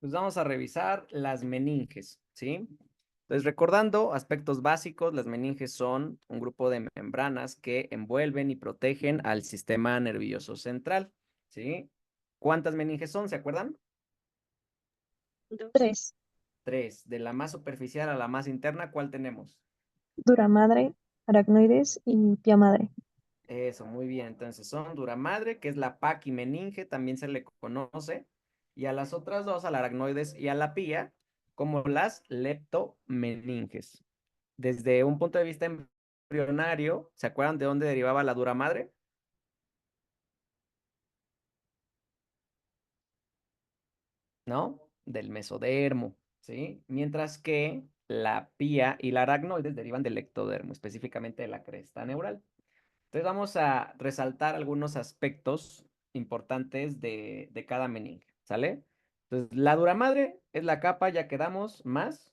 Pues vamos a revisar las meninges, ¿sí? Entonces, recordando aspectos básicos, las meninges son un grupo de membranas que envuelven y protegen al sistema nervioso central, ¿sí? ¿Cuántas meninges son? ¿Se acuerdan? Tres. Tres. De la más superficial a la más interna, ¿cuál tenemos? Duramadre, aracnoides y pia madre. Eso, muy bien. Entonces son duramadre, que es la paquimeninge, también se le conoce, y a las otras dos, al aracnoides y a la pía, como las leptomeninges. Desde un punto de vista embrionario, ¿se acuerdan de dónde derivaba la duramadre? ¿No? Del mesodermo, ¿sí? Mientras que la pía y la aracnoides derivan del ectodermo, específicamente de la cresta neural. Entonces vamos a resaltar algunos aspectos importantes de cada meninge, ¿sale? Entonces, la duramadre es la capa, ya quedamos, más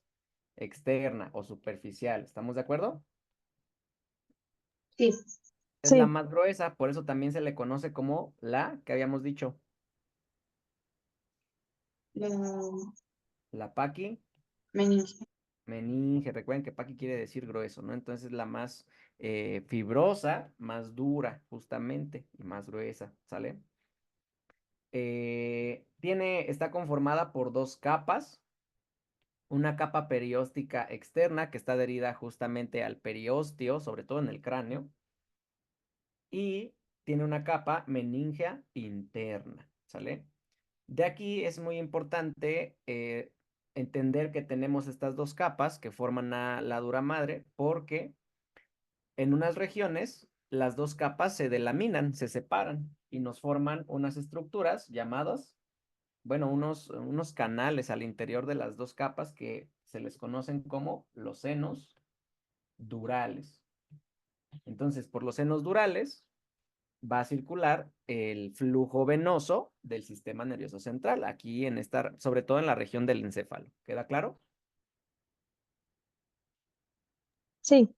externa o superficial, ¿estamos de acuerdo? Sí, Es la Sí, más gruesa, por eso también se le conoce como la que habíamos dicho, la la paqui meninge. meninge. Recuerden que paqui quiere decir grueso, ¿no? Entonces la más fibrosa, más dura, justamente, y más gruesa, ¿sale? Está conformada por dos capas, una capa perióstica externa que está adherida justamente al periósteo, sobre todo en el cráneo, y tiene una capa meningea interna, ¿sale? De aquí es muy importante entender que tenemos estas dos capas que forman la dura madre, porque en unas regiones las dos capas se delaminan, se separan y nos forman unas estructuras llamadas, bueno, unos canales al interior de las dos capas que se les conocen como los senos durales. Entonces, por los senos durales va a circular el flujo venoso del sistema nervioso central, aquí en esta, sobre todo en la región del encéfalo. ¿Queda claro? sí,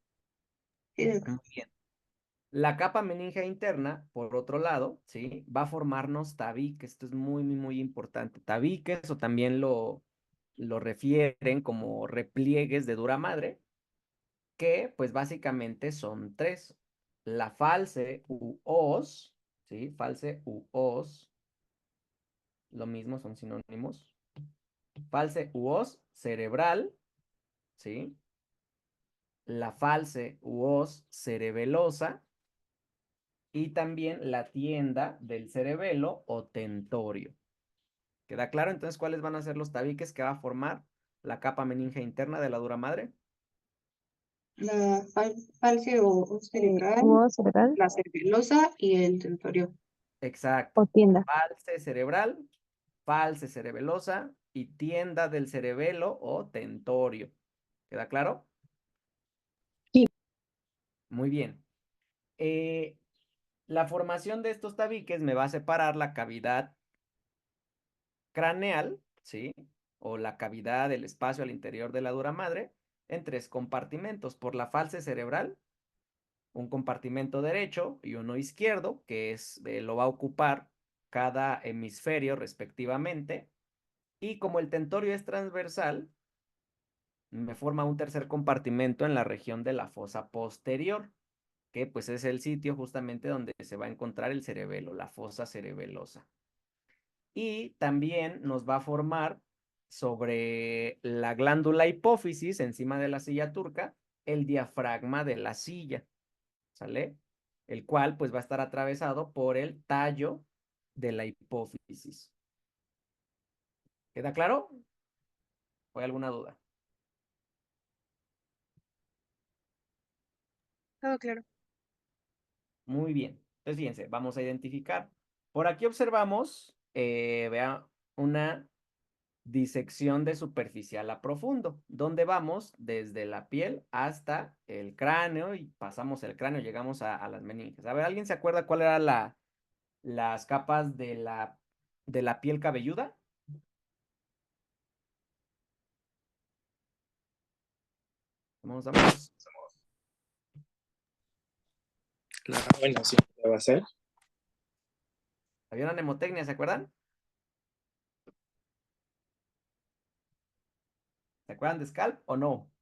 Muy bien. La capa meningea interna, por otro lado, ¿sí? Va a formarnos tabiques. Esto es muy, muy, muy importante. Tabiques o también lo refieren como repliegues de dura madre, que pues básicamente son tres. La false u os, ¿sí? False u os, lo mismo, son sinónimos. False u os cerebral, ¿sí? La false u os cerebelosa y también la tienda del cerebelo o tentorio. ¿Queda claro? Entonces, ¿cuáles van a ser los tabiques que va a formar la capa meningea interna de la dura madre? La false o cerebral, hubo cerebral la cerebelosa y el tentorio. o Exacto. tienda. False cerebral, false cerebelosa y tienda del cerebelo o tentorio. ¿Queda claro? Sí, Muy bien. Eh, la formación de estos tabiques me va a separar la cavidad craneal, ¿sí? O la cavidad del espacio al interior de la dura madre en tres compartimentos. Por la false cerebral, un compartimento derecho y uno izquierdo, que lo va a ocupar cada hemisferio respectivamente. Y como el tentorio es transversal, me forma un tercer compartimento en la región de la fosa posterior, que pues es el sitio justamente donde se va a encontrar el cerebelo, la fosa cerebelosa. Y también nos va a formar sobre la glándula hipófisis, encima de la silla turca, el diafragma de la silla, ¿sale? El cual pues va a estar atravesado por el tallo de la hipófisis. ¿Queda claro? ¿O hay alguna duda? todo claro. Muy bien. Entonces, fíjense, vamos a identificar. Por aquí observamos, vea, una disección de superficial a profundo, donde vamos desde la piel hasta el cráneo y pasamos el cráneo, llegamos a las meninges. A ver, ¿alguien se acuerda cuál era las capas de la piel cabelluda? Vamos, vamos. Bueno, sí, ¿qué va a ser? Había una mnemotecnia, ¿se acuerdan? ¿Se acuerdan de scalp o no?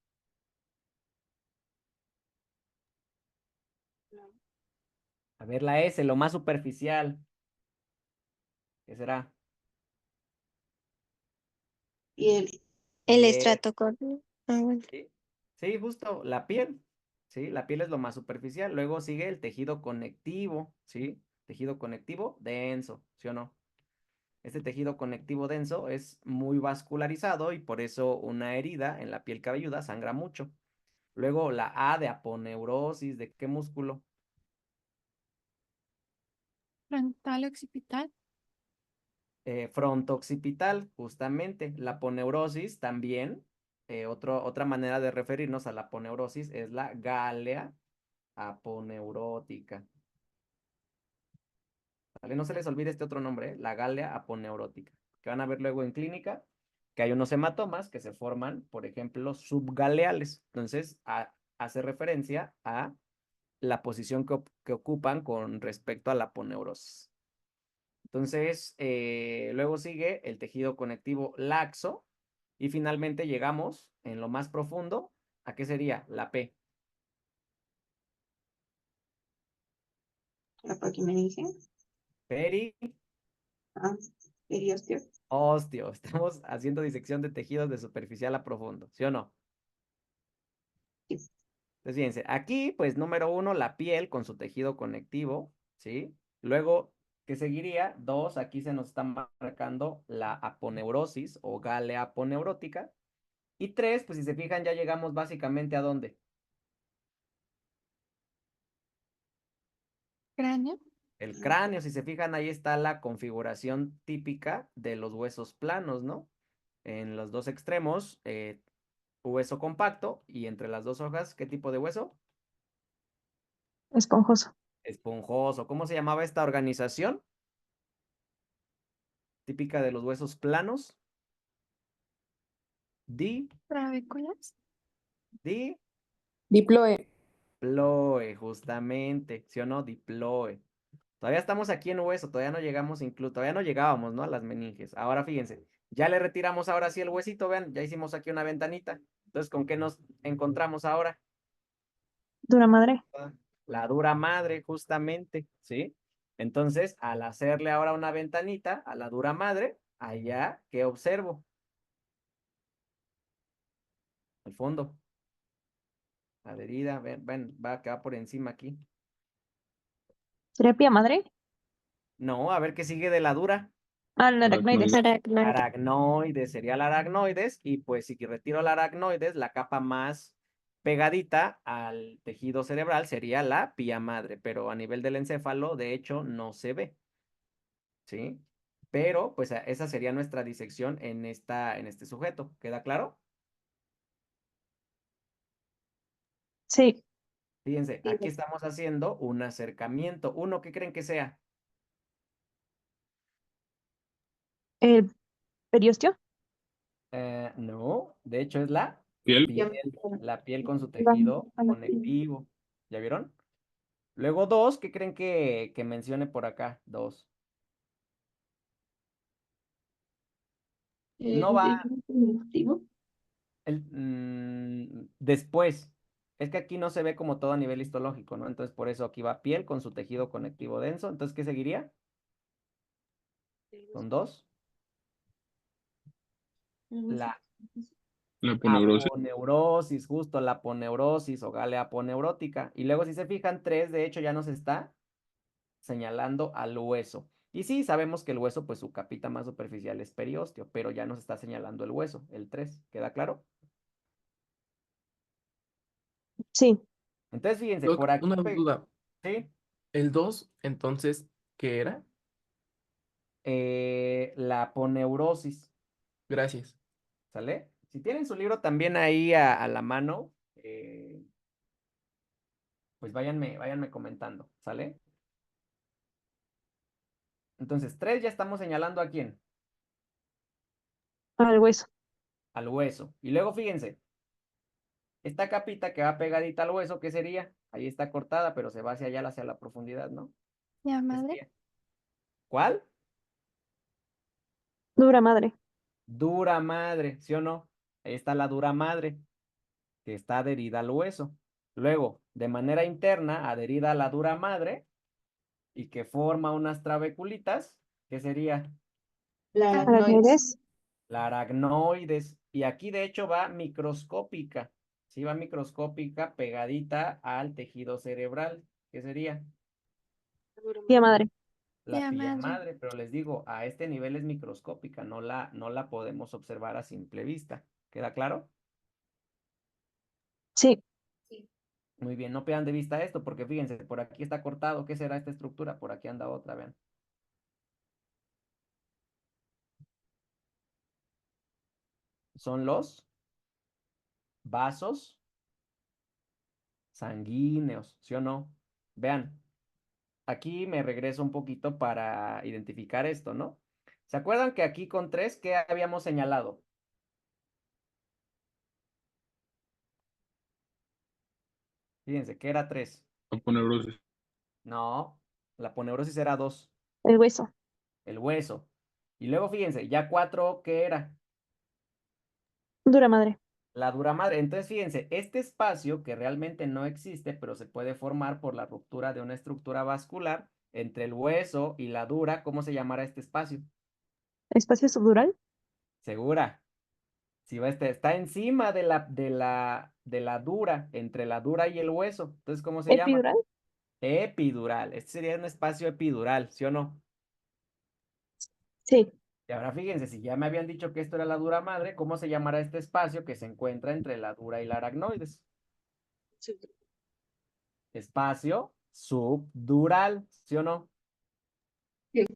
A ver, la S, lo más superficial. ¿Qué será? Y el El Bien, estrato córneo. Ah, bueno. sí. Sí, justo, la piel. Sí, la piel es lo más superficial. Luego sigue el tejido conectivo, ¿sí? Tejido conectivo denso, ¿sí o no? Este tejido conectivo denso es muy vascularizado y por eso una herida en la piel cabelluda sangra mucho. Luego la A de aponeurosis, ¿de qué músculo? Frontal occipital. Fronto-occipital, justamente. La aponeurosis también, otra manera de referirnos a la aponeurosis es la gálea aponeurótica. ¿Vale? No se les olvide este otro nombre, la gálea aponeurótica, que van a ver luego en clínica, que hay unos hematomas que se forman, por ejemplo, subgaleales. Entonces, hace referencia a la posición que ocupan con respecto a la aponeurosis. Entonces, luego sigue el tejido conectivo laxo y finalmente llegamos en lo más profundo, ¿a qué sería? La P. la paquimeninge. Peri. Ah, periósteo. Osteo, estamos haciendo disección de tejidos de superficial a profundo, ¿sí o no? Sí. Entonces, fíjense, aquí, pues, número 1, la piel con su tejido conectivo, ¿sí? Luego, ¿qué seguiría? 2, aquí se nos está marcando la aponeurosis o gálea aponeurótica. Y 3, pues, si se fijan, ya llegamos básicamente ¿a dónde? Cráneo. El cráneo, si se fijan, ahí está la configuración típica de los huesos planos, ¿no? En los dos extremos, hueso compacto y entre las dos hojas, ¿qué tipo de hueso? Esponjoso. Esponjoso. ¿Cómo se llamaba esta organización? Típica de los huesos planos. Trabéculas. Diploe. Diploe, justamente. ¿Sí o no? Diploe. Todavía estamos aquí en hueso, todavía no llegamos incluso, todavía no llegábamos, ¿no? A las meninges. Ahora fíjense, ya le retiramos ahora sí el huesito, vean, ya hicimos aquí una ventanita. Entonces, ¿con qué nos encontramos ahora? Dura madre. La dura madre, justamente, ¿sí? Entonces, al hacerle ahora una ventanita a la dura madre, allá, ¿qué observo? Al fondo. Adherida, ven, va a quedar por encima aquí. ¿Sería pía madre? No, a ver qué sigue de la dura. Ah, la aracnoides. Aracnoide. Aracnoides, sería el aracnoides, y pues si retiro el aracnoides, la capa más pegadita al tejido cerebral sería la pía madre, pero a nivel del encéfalo, de hecho, no se ve, ¿sí? Pero, pues, esa sería nuestra disección en este sujeto. ¿Queda claro? Sí. Fíjense, Sí, aquí estamos haciendo un acercamiento. Uno, ¿qué creen que sea? El periósteo. No, de hecho es la Piel. piel, la piel con su tejido conectivo. ¿Ya vieron? Luego 2, ¿qué creen que mencione por acá? 2. No va conectivo. después. Es que aquí no se ve como todo a nivel histológico, ¿no? Entonces por eso aquí va piel con su tejido conectivo denso. Entonces, ¿qué seguiría? Son 2. La La poneurosis. aponeurosis, justo la aponeurosis o gálea aponeurótica. Y luego si se fijan, 3, de hecho ya nos está señalando al hueso. Y sí, sabemos que el hueso, pues su capita más superficial es periósteo, pero ya nos está señalando el hueso, el 3. ¿Queda claro? Sí. Entonces, fíjense, Doc, por aquí, una duda. ¿sí? El 2 entonces, ¿qué era? La aponeurosis, Gracias. ¿sale? Si tienen su libro también ahí a la mano, pues váyanme comentando, ¿sale? Entonces, 3 ya estamos señalando a quién, Al hueso. al hueso. Y luego, fíjense, esta capita que va pegadita al hueso, ¿qué sería? Ahí está cortada, pero se va hacia allá, hacia la profundidad, ¿no? Pía ¿Qué madre. sería? ¿Cuál? Dura madre. Dura madre, ¿sí o no? Ahí está la dura madre, que está adherida al hueso. Luego, de manera interna, adherida a la dura madre y que forma unas trabeculitas, ¿qué sería? La aracnoides. Aracnoides. La aracnoides. Y aquí de hecho va microscópica. Sí, va microscópica pegadita al tejido cerebral. ¿Qué sería? Pía madre. La Pía pía madre. madre, pero les digo, a este nivel es microscópica, no la podemos observar a simple vista. ¿Queda claro? Sí. Muy bien, no pierdan de vista esto, porque fíjense, por aquí está cortado. ¿Qué será esta estructura? Por aquí anda otra, vean. Son los vasos sanguíneos, ¿sí o no? Vean, aquí me regreso un poquito para identificar esto, ¿no? ¿Se acuerdan que aquí con 3, qué habíamos señalado? Fíjense, ¿qué era 3? Aponeurosis. No, la poneurosis era 2, El hueso. el hueso. Y luego fíjense, ya 4, ¿qué era? Dura madre. La dura madre. Entonces, fíjense, este espacio que realmente no existe, pero se puede formar por la ruptura de una estructura vascular entre el hueso y la dura, ¿cómo se llamará este espacio? Espacio subdural. Segura. Si va está encima de la dura, entre la dura y el hueso. Entonces, ¿cómo se llama? Epidural. Epidural. Este sería un espacio epidural, ¿sí o no? Sí. Y ahora fíjense, si ya me habían dicho que esto era la dura madre, ¿cómo se llamará este espacio que se encuentra entre la dura y la aracnoides? Espacio subdural, ¿sí o no?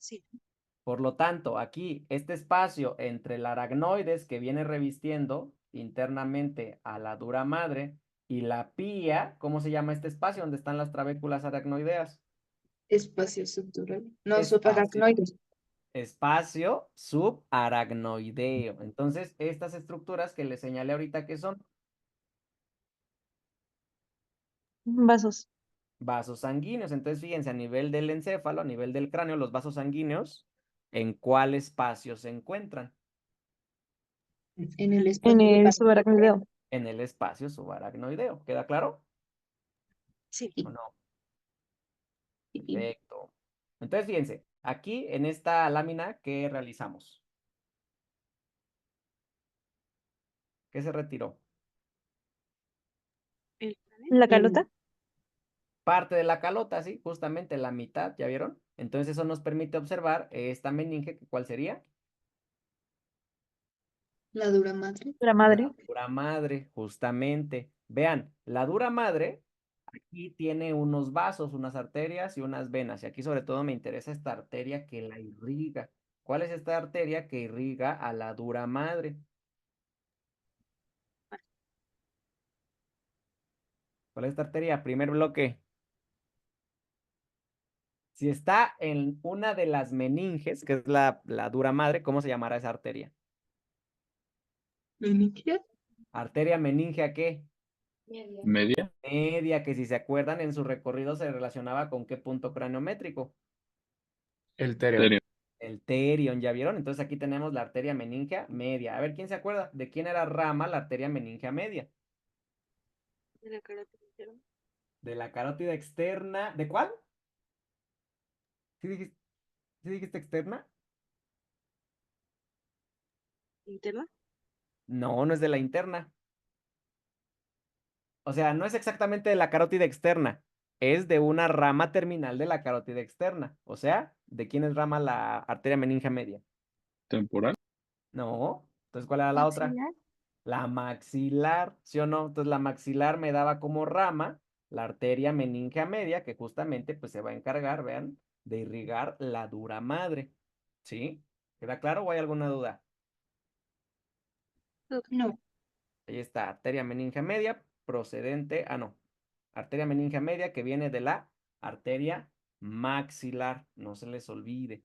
Sí. Por lo tanto, aquí este espacio entre el aracnoides que viene revistiendo internamente a la dura madre y la pía, ¿cómo se llama este espacio donde están las trabéculas aracnoideas? Espacio subdural. No, Espacio. subaracnoides. Espacio subaracnoideo. Entonces, estas estructuras que les señalé ahorita que son Vasos. vasos sanguíneos. Entonces, fíjense, a nivel del encéfalo, a nivel del cráneo, los vasos sanguíneos, ¿en cuál espacio se encuentran? En el En espacio el subaracnoideo. subaracnoideo. En el espacio subaracnoideo. ¿Queda claro? Sí. ¿O no? Sí. Perfecto. Entonces, fíjense, aquí en esta lámina, ¿qué realizamos? ¿Qué se retiró? La calota. Parte de la calota, sí, justamente la mitad, ¿ya vieron? Entonces eso nos permite observar esta meninge, ¿cuál sería? La dura madre. La madre. La dura madre, justamente. Vean, la dura madre aquí tiene unos vasos, unas arterias y unas venas. Y aquí sobre todo me interesa esta arteria que la irriga. ¿Cuál es esta arteria que irriga a la dura madre? ¿Cuál es esta arteria? Primer bloque. Si está en una de las meninges, que es la dura madre, ¿cómo se llamará esa arteria? Meningia. ¿Arteria meningea qué? Media. Media, que si se acuerdan en su recorrido se relacionaba con qué punto craniométrico. El terion. Serio. El terion, ¿ya vieron? Entonces aquí tenemos la arteria meningea media. A ver, ¿quién se acuerda? ¿De quién era rama la arteria meningea media? De la carótida externa. ¿De cuál? ¿Sí dijiste externa? ¿Interna? No, no es de la interna. O sea, no es exactamente de la carótida externa. Es de una rama terminal de la carótida externa. O sea, ¿de quién es rama la arteria meningea media? Temporal. No. Entonces, ¿cuál era la otra? Maxilar. La maxilar, ¿sí o no? Entonces la maxilar me daba como rama la arteria meningea media, que justamente pues se va a encargar, vean, de irrigar la dura madre. ¿Sí? ¿Queda claro o hay alguna duda? No. Ahí está, arteria meningea media procedente, no, arteria meningea media que viene de la arteria maxilar, no se les olvide.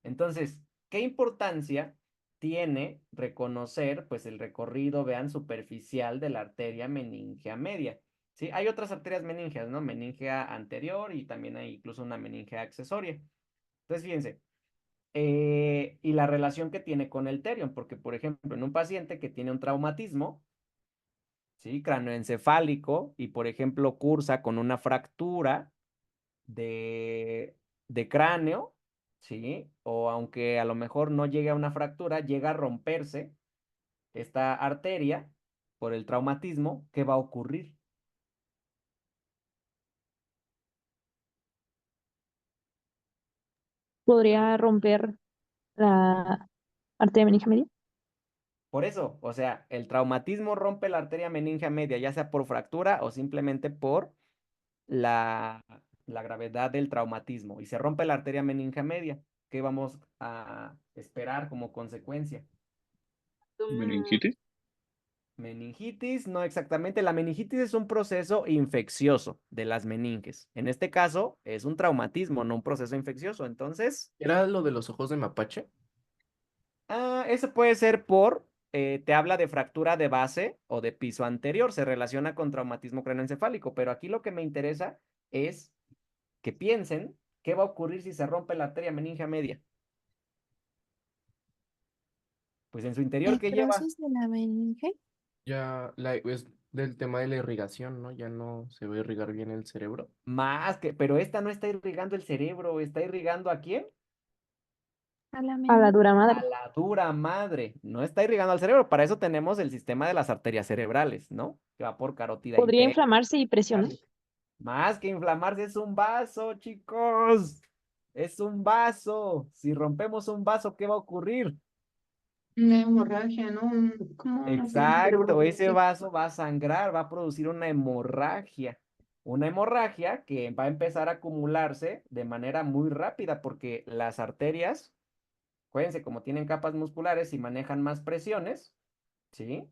Entonces, ¿qué importancia tiene reconocer, pues, el recorrido, vean, superficial de la arteria meningea media? ¿Sí? Hay otras arterias meningeas, ¿no? Meningea anterior y también hay incluso una meningea accesoria. Entonces, fíjense, y la relación que tiene con el terion, porque por ejemplo, en un paciente que tiene un traumatismo, ¿sí? Cráneoencefálico y por ejemplo cursa con una fractura de cráneo, ¿sí? O aunque a lo mejor no llegue a una fractura, llega a romperse esta arteria por el traumatismo, ¿qué va a ocurrir? Podría romper la arteria meningia media. Por eso, o sea, el traumatismo rompe la arteria meningia media, ya sea por fractura o simplemente por la, la gravedad del traumatismo. Y se rompe la arteria meningia media. ¿Qué vamos a esperar como consecuencia? ¿Meningitis? Meningitis, no exactamente. La meningitis es un proceso infeccioso de las meninges. En este caso, es un traumatismo, no un proceso infeccioso. Entonces, ¿Era lo de los ojos de mapache? eso puede ser por, te habla de fractura de base o de piso anterior, se relaciona con traumatismo craneoencefálico, pero aquí lo que me interesa es que piensen qué va a ocurrir si se rompe la arteria meningia media. Pues en su interior, ¿qué lleva? Necrosis de la meninge. Ya es del tema de la irrigación, ¿no? Ya no se va a irrigar bien el cerebro. Más que, pero esta no está irrigando el cerebro, ¿está irrigando a quién? A la A la meninge. dura A madre. la dura madre. No está irrigando al cerebro, para eso tenemos el sistema de las arterias cerebrales, ¿no? Que va por carótida Podría interna. inflamarse y presionar. Más que inflamarse, es un vaso, chicos. Es un vaso. Si rompemos un vaso, ¿qué va a ocurrir? Una hemorragia, ¿no? Como una Exacto, ese vaso va a sangrar, va a producir una hemorragia. Una hemorragia que va a empezar a acumularse de manera muy rápida porque las arterias, acuérdense, como tienen capas musculares y manejan más presiones, ¿sí?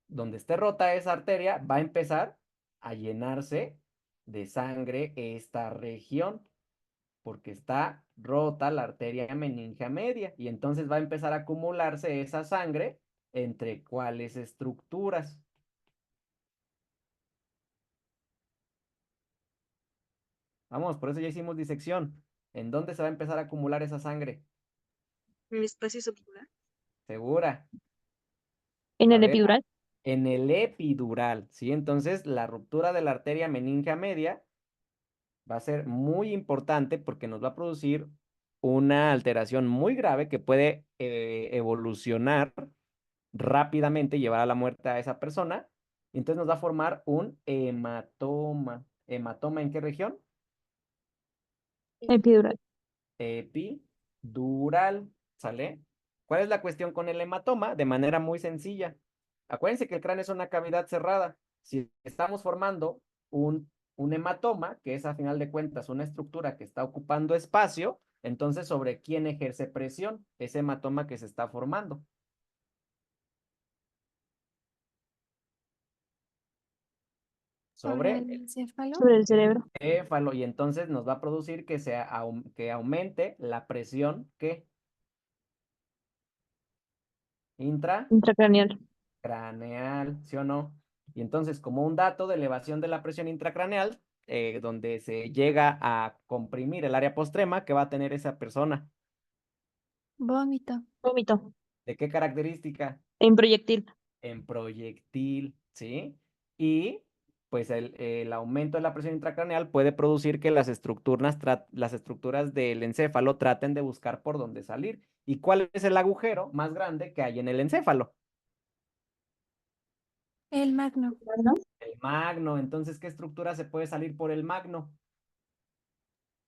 Donde esté rota esa arteria, va a empezar a llenarse de sangre esta región, porque está rota la arteria meningia media, y entonces va a empezar a acumularse esa sangre entre cuáles estructuras. Vamos, por eso ya hicimos disección. ¿En dónde se va a empezar a acumular esa sangre? mi espacio submural. Segura. En A el ver, epidural. en el epidural, ¿sí? Entonces, la ruptura de la arteria meningia media va a ser muy importante porque nos va a producir una alteración muy grave que puede evolucionar rápidamente y llevar a la muerte a esa persona. Y entonces nos va a formar un hematoma. ¿Hematoma en qué región? Epidural. Epidural, ¿sale? ¿Cuál es la cuestión con el hematoma? De manera muy sencilla. Acuérdense que el cráneo es una cavidad cerrada. Si estamos formando un hematoma, que es a final de cuentas una estructura que está ocupando espacio, entonces ¿sobre quién ejerce presión? Ese hematoma que se está formando. Sobre Sobre el encéfalo. Sobre el cerebro. el encéfalo y entonces nos va a producir que aumente la presión que intra Intracraneal. craneal, ¿sí o no? Y entonces, como un dato de elevación de la presión intracraneal, donde se llega a comprimir el área postrema que va a tener esa persona. Vómito. Vómito. ¿De qué característica? En proyectil. En proyectil, ¿sí? Y pues el aumento de la presión intracraneal puede producir que las estructuras del encéfalo traten de buscar por dónde salir. ¿Y cuál es el agujero más grande que hay en el encéfalo? El magno. ¿No? El magno. Entonces, ¿qué estructura se puede salir por el magno?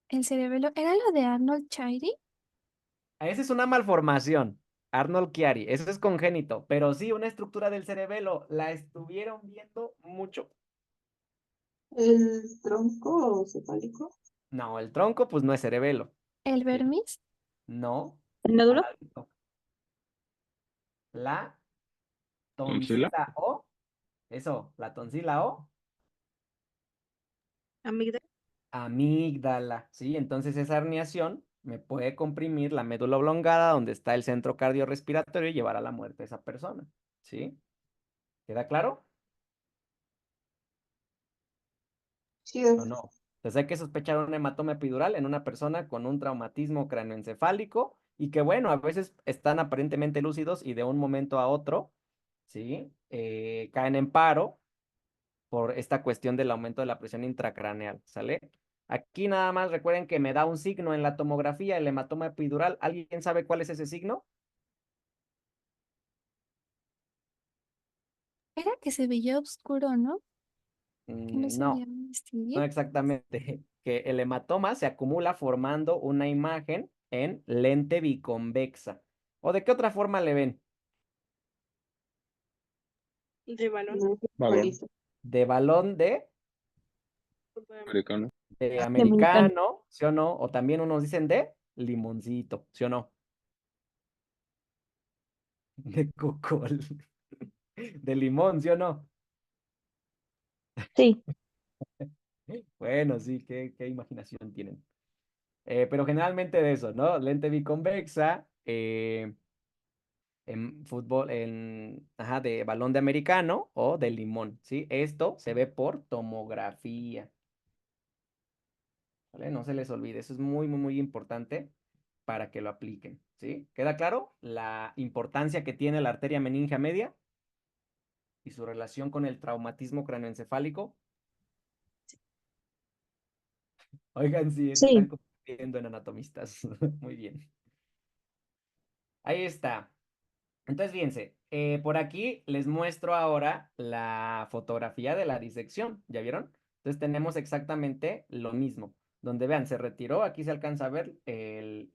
El cerebelo. ¿Era lo de Arnold Chiari? Esa es una malformación, Arnold Chiari, eso es congénito, pero sí, una estructura del cerebelo, la estuvieron viendo mucho. ¿El tronco cefálico? No, el tronco pues no es cerebelo, El ¿sí? vermis. No, ¿El nódulo? aladito. La ¿Tonsila? tonsila O, eso, la tonsila O, Amígdala. amígdala, ¿sí? Entonces esa herniación me puede comprimir la médula oblongada donde está el centro cardiorrespiratorio y llevar a la muerte a esa persona, ¿sí? ¿Queda claro Sí, o no? Entonces hay que sospechar un hematoma epidural en una persona con un traumatismo cráneoencefálico y que, bueno, a veces están aparentemente lúcidos y de un momento a otro, ¿sí? Caen en paro por esta cuestión del aumento de la presión intracraneal, ¿sale? Aquí nada más recuerden que me da un signo en la tomografía, el hematoma epidural. ¿Alguien sabe cuál es ese signo? Era que se veía oscuro, ¿no? Que no se No, veía no distinguir. exactamente. Que el hematoma se acumula formando una imagen en lente biconvexa. ¿O de qué otra forma le ven? De balón. Balón. De balón Americano. de Dominicano. americano, ¿sí o no? O también unos dicen de limoncito, ¿sí o no? De cocol. De limón, ¿sí o no? Sí, Bueno, sí, qué imaginación tienen. Pero generalmente de eso, ¿no? Lente biconvexa, en fútbol, ajá, de balón de americano o de limón, ¿sí? Esto se ve por tomografía, ¿vale? No se les olvide, eso es muy, muy, muy importante para que lo apliquen, ¿sí? ¿Queda claro la importancia que tiene la arteria meningea media y su relación con el traumatismo craneoencefálico? Oigan, sí, se están sí, convirtiendo en anatomistas. Muy bien. Ahí está. Entonces, fíjense, por aquí les muestro ahora la fotografía de la disección, ¿ya vieron? Entonces tenemos exactamente lo mismo, donde vean, se retiró, aquí se alcanza a ver el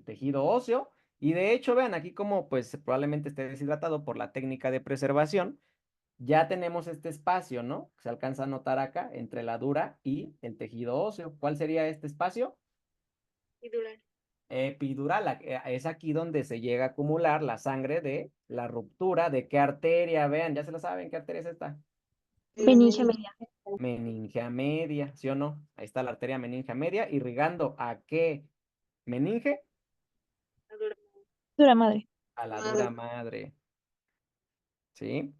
tejido óseo, y de hecho, vean, aquí como pues probablemente esté deshidratado por la técnica de preservación, ya tenemos este espacio, ¿no? Se alcanza a notar acá entre la dura y el tejido óseo. ¿Cuál sería este espacio? Epidural. Epidural, es aquí donde se llega a acumular la sangre de la ruptura. ¿De qué arteria? Vean, ya se lo saben, ¿qué arteria es esta? meninge media. Meningea media, ¿sí o no? Ahí está la arteria meningea media, irrigando ¿a qué meninge? Dura madre. A la dura madre, ¿sí?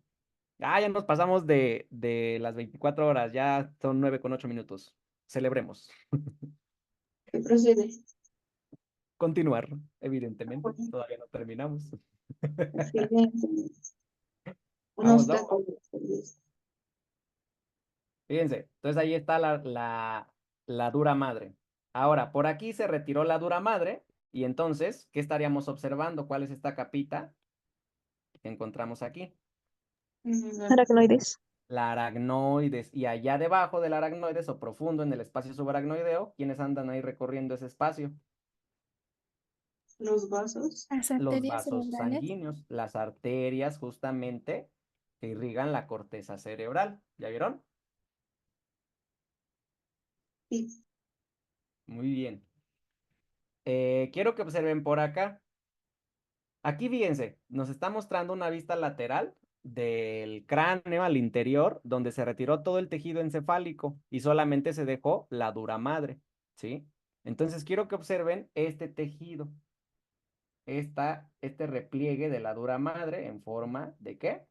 Ah, ya nos pasamos de las 24 horas, ya son 9:08. Celebremos. ¿Qué procede? Continuar, evidentemente, todavía no terminamos. Vamos, vamos. Fíjense, entonces ahí está la dura madre. Ahora, por aquí se retiró la dura madre y entonces, ¿qué estaríamos observando? ¿Cuál es esta capita que encontramos aquí? Aracnoides. La aracnoides. Y allá debajo del aracnoides o profundo en el espacio subaracnoideo, ¿quiénes andan ahí recorriendo ese espacio? Los vasos. Las Los arterias vasos cerebrales. sanguíneos, las arterias justamente que irrigan la corteza cerebral. ¿Ya vieron? Sí. Muy bien. Quiero que observen por acá. Aquí fíjense, nos está mostrando una vista lateral del cráneo al interior, donde se retiró todo el tejido encefálico y solamente se dejó la dura madre, ¿sí? Entonces quiero que observen este tejido, este repliegue de la dura madre en forma de ¿qué?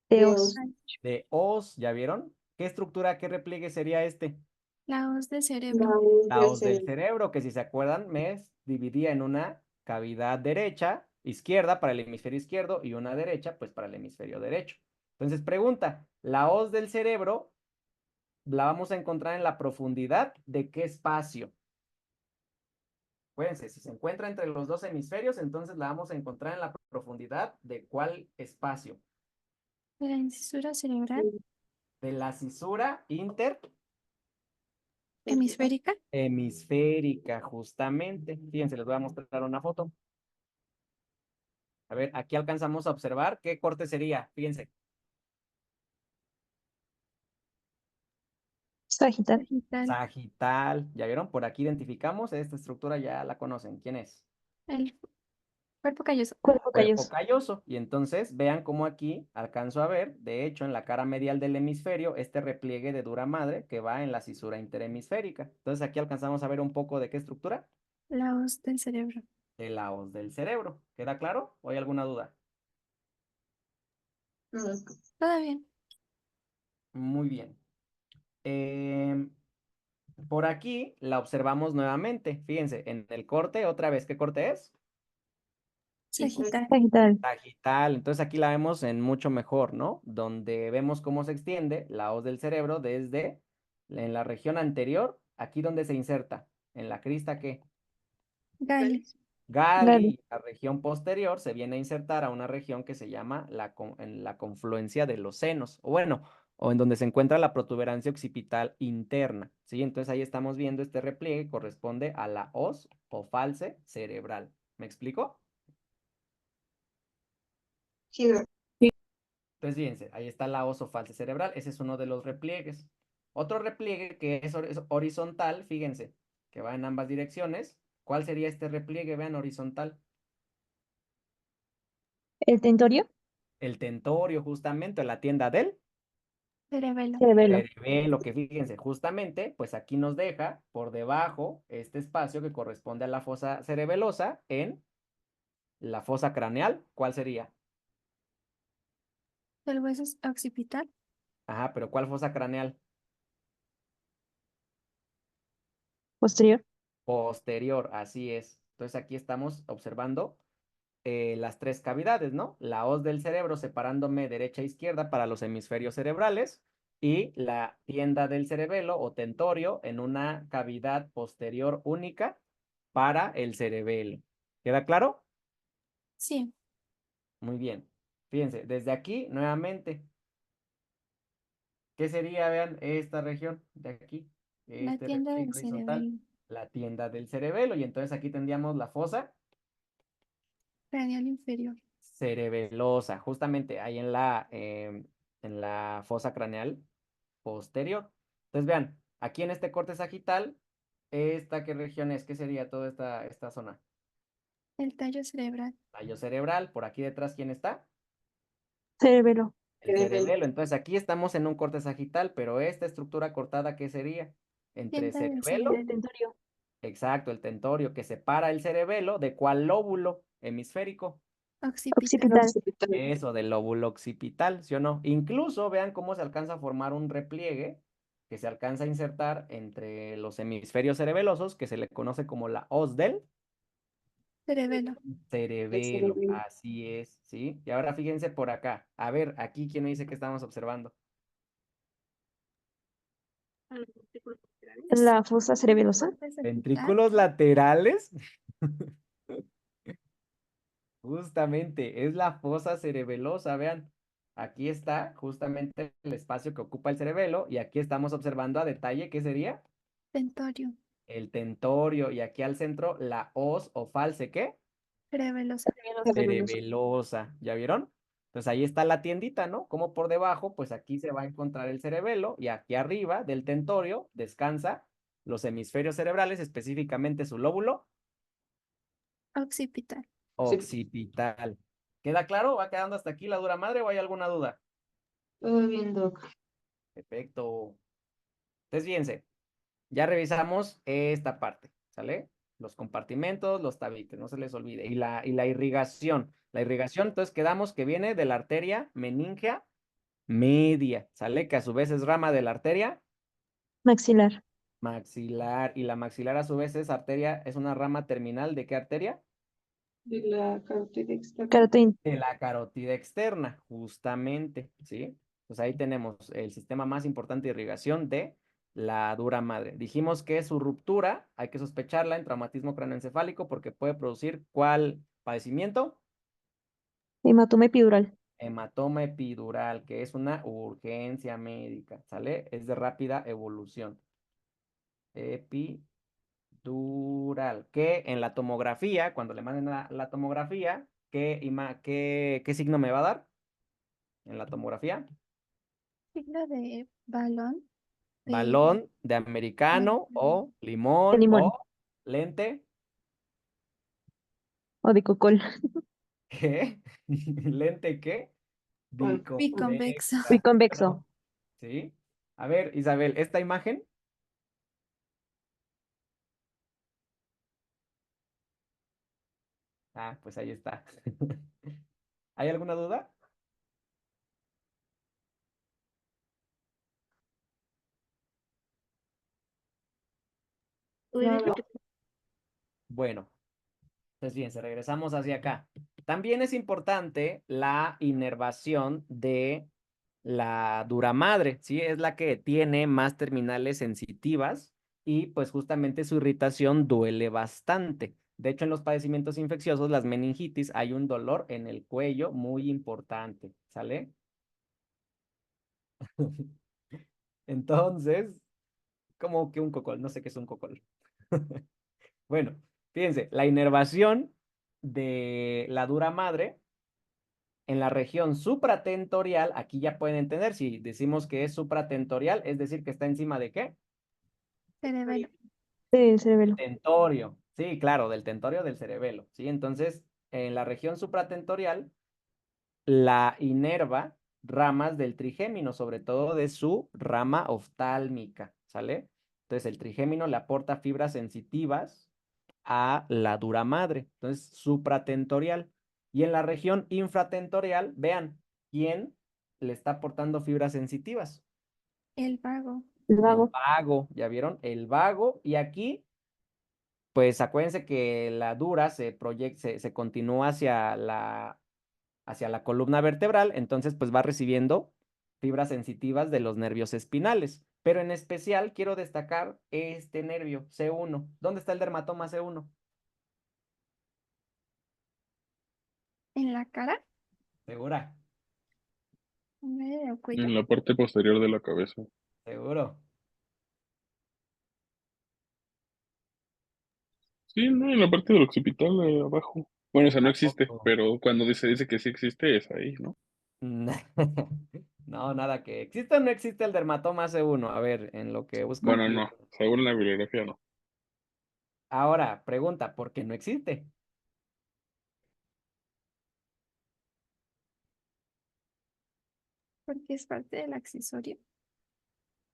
Teos. De hoz, ¿ya vieron? ¿Qué estructura, qué repliegue sería este? La hoz del cerebro. La hoz del cerebro, que si se acuerdan, me dividía en una cavidad derecha, izquierda para el hemisferio izquierdo y una derecha, pues para el hemisferio derecho. Entonces, pregunta, ¿la hoz del cerebro la vamos a encontrar en la profundidad de qué espacio? Acuérdense, si se encuentra entre los dos hemisferios, entonces la vamos a encontrar en la profundidad de cuál espacio. De la incisura cerebral. De la cisura Hemisférica. interhemisférica, justamente. Fíjense, les voy a mostrar una foto. A ver, aquí alcanzamos a observar qué corte sería. Fíjense, Sagital. Sagital. sagital. ¿Ya vieron? Por aquí identificamos esta estructura, ya la conocen. ¿Quién es? El cuerpo calloso. Cuerpo Cuerpo calloso. calloso. Y entonces vean cómo aquí alcanzo a ver, de hecho, en la cara medial del hemisferio, este repliegue de dura madre que va en la cisura interhemisférica. Entonces aquí alcanzamos a ver un poco de qué estructura. La hoz del cerebro. De la hoz del cerebro. ¿Queda claro? ¿O hay alguna duda? Todo bien. Muy bien. Em, por aquí la observamos nuevamente. Fíjense, en el corte, otra vez, ¿qué corte es? Sagital. Sagital. Sagital. Entonces aquí la vemos en mucho mejor, ¿no? Donde vemos cómo se extiende la hoz del cerebro desde en la región anterior, aquí donde se inserta, en la crista que Gali. Gali, la región posterior se viene a insertar a una región que se llama en la confluencia de los senos, o bueno, o en donde se encuentra la protuberancia occipital interna, ¿sí? Entonces ahí estamos viendo este repliegue corresponde a la hoz o false cerebral. ¿Me explico? Sí, Entonces, fíjense, ahí está la hoz o false cerebral, ese es uno de los repliegues. Otro repliegue que es horizontal, fíjense, que va en ambas direcciones. ¿Cuál sería este repliegue? Vean, horizontal. El tentorio. El tentorio, justamente, la tienda del Cerebelo. Cerebelo. cerebelo, que fíjense, justamente, pues aquí nos deja por debajo este espacio que corresponde a la fosa cerebelosa en la fosa craneal. ¿Cuál sería? El hueso es occipital. Ajá, pero ¿cuál fosa craneal? Posterior. Posterior, así es. Entonces aquí estamos observando las tres cavidades, ¿no? La hoz del cerebro separándome derecha e izquierda para los hemisferios cerebrales y la tienda del cerebelo o tentorio en una cavidad posterior única para el cerebelo. ¿Queda claro? Sí. Muy bien. Fíjense, desde aquí nuevamente, ¿qué sería, vean, esta región de aquí? La Este tienda repliegue del horizontal, cerebelo. la tienda del cerebelo y entonces aquí tendríamos la fosa Craneal inferior. cerebelosa, justamente ahí en la fosa craneal posterior. Entonces vean, aquí en este corte sagital, ¿esta qué región es? ¿Qué sería toda esta zona? El tallo cerebral. Tallo cerebral, por aquí detrás, ¿quién está? Cerebelo. El cerebelo. Entonces aquí estamos en un corte sagital, pero esta estructura cortada, ¿qué sería? Entre Tienda del El cerebelo, cerebelo. tentorio. exacto, el tentorio, que separa el cerebelo de cuál lóbulo hemisférico. Occipital. Occipital. Eso, del lóbulo occipital, ¿sí o no? Incluso vean cómo se alcanza a formar un repliegue que se alcanza a insertar entre los hemisferios cerebelosos, que se le conoce como la hoz del Cerebelo. cerebelo. Así es, ¿sí? Y ahora fíjense por acá. A ver, aquí, ¿quién me dice que estamos observando? La fosa cerebelosa. Corte sagital. Ventrículos laterales. Justamente, es la fosa cerebelosa, vean. Aquí está justamente el espacio que ocupa el cerebelo y aquí estamos observando a detalle qué sería Tentorio. el tentorio y aquí al centro la hoz o false, ¿qué? Cerebelosa. Cerebelosa, ¿ya vieron? Entonces ahí está la tiendita, ¿no? Como por debajo, pues aquí se va a encontrar el cerebelo y aquí arriba del tentorio descansa los hemisferios cerebrales, específicamente su lóbulo Occipital. occipital. ¿Queda claro? ¿Va quedando hasta aquí la dura madre o hay alguna duda? todo bien, Doc. Perfecto. Entonces, fíjense, ya revisamos esta parte, ¿sale? Los compartimentos, los tabiques, no se les olvide. Y la irrigación. La irrigación, entonces quedamos que viene de la arteria meningea media, ¿sale? Que a su vez es rama de la arteria Maxilar. maxilar. Y la maxilar a su vez es arteria, es una rama terminal ¿de qué arteria? De la carótida externa. Carotín. De la carótida externa, justamente, ¿sí? Pues ahí tenemos el sistema más importante de irrigación de la dura madre. Dijimos que su ruptura hay que sospecharla en traumatismo craneoencefálico porque puede producir ¿cuál padecimiento? Hematoma epidural. Hematoma epidural, que es una urgencia médica, ¿sale? Es de rápida evolución. Epidural, que en la tomografía, cuando le manden la tomografía, ¿qué signo me va a dar en la tomografía? Signo de balón. De Balón de americano o De limón limón. o lente. O de cocol. ¿Qué? ¿Lente qué? biconvexo. Muy Biconvexa. convexo. ¿Sí? A ver, Isabel, esta imagen. Ah, pues ahí está. ¿Hay alguna duda? Claro. Bueno, entonces fíjense, regresamos hacia acá. También es importante la inervación de la dura madre, ¿sí? Es la que tiene más terminales sensitivas y pues justamente su irritación duele bastante. De hecho, en los padecimientos infecciosos, las meningitis, hay un dolor en el cuello muy importante, ¿sale? Entonces, como que un cocol, no sé qué es un cocol. Bueno, fíjense, la inervación de la dura madre en la región supratentorial, aquí ya pueden entender, si decimos que es supratentorial, es decir, que está encima de ¿qué? Cerebelo. Del cerebelo. Tentorio. Sí, claro, del tentorio del cerebelo, ¿sí? Entonces, en la región supratentorial, la inerva ramas del trigémino, sobre todo de su rama oftálmica, ¿sale? Entonces, el trigémino le aporta fibras sensitivas a la dura madre, entonces supratentorial. Y en la región infratentorial, vean, ¿quién le está aportando fibras sensitivas? El vago. El El vago. vago, ¿ya vieron? El vago, y aquí, pues acuérdense que la dura se proyecta, se continúa hacia la columna vertebral, entonces pues va recibiendo fibras sensitivas de los nervios espinales. Pero en especial quiero destacar este nervio, C1. ¿Dónde está el dermatoma C1? En la cara. ¿Segura? En medio del cuello. En la parte posterior de la cabeza. ¿Seguro? Sí, no, en la parte del occipital de abajo. Bueno, o sea, no existe, Tampoco. pero cuando dice que sí existe, es ahí, ¿no? No, nada que. ¿Existe o no existe el dermatoma C1? A ver, en lo que busco Bueno, aquí. no, según la bibliografía no. Ahora, pregunta, ¿por qué no existe? Porque es parte del accesorio.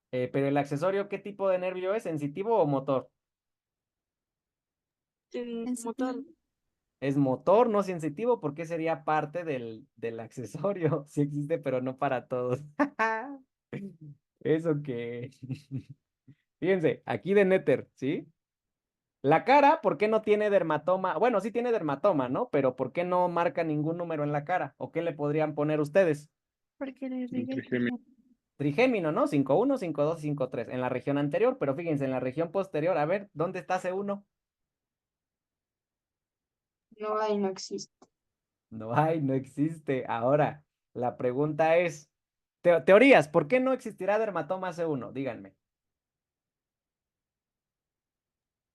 Pero el accesorio, ¿qué tipo de nervio es? ¿Sensitivo o motor? Motor. Es motor, no sensitivo, ¿por qué sería parte del accesorio? Sí existe, pero no para todos. Eso que. Fíjense, aquí de Néter, ¿sí? La cara, ¿por qué no tiene dermatoma? Bueno, sí tiene dermatoma, ¿no? Pero ¿por qué no marca ningún número en la cara? ¿O qué le podrían poner ustedes? Porque le irriga el Trigémino. Trigémino, ¿no? 5-1, 5-2, 5-3 en la región anterior, pero fíjense, en la región posterior, a ver, ¿dónde está C1? No hay, no existe. No hay, no existe. Ahora, la pregunta es, teorías, ¿por qué no existirá dermatoma C1? Díganme.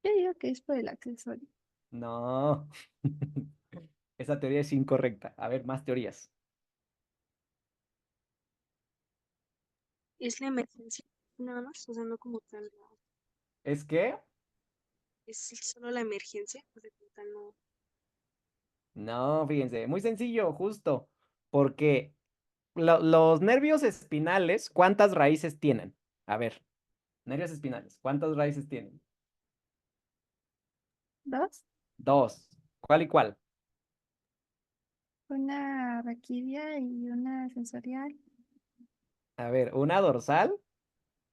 Yo digo que es por el accesorio. No, esa teoría es incorrecta. A ver, más teorías. Es la emergencia, nada más, o sea, no como tal, no. ¿Es que? Es solo la emergencia, o sea, como tal, no. No, fíjense, muy sencillo, justo, porque los nervios espinales, ¿cuántas raíces tienen? A ver, nervios espinales, ¿cuántas raíces tienen? Dos. Dos. ¿Cuál y cuál? Una raquidia y una sensorial. A ver, una dorsal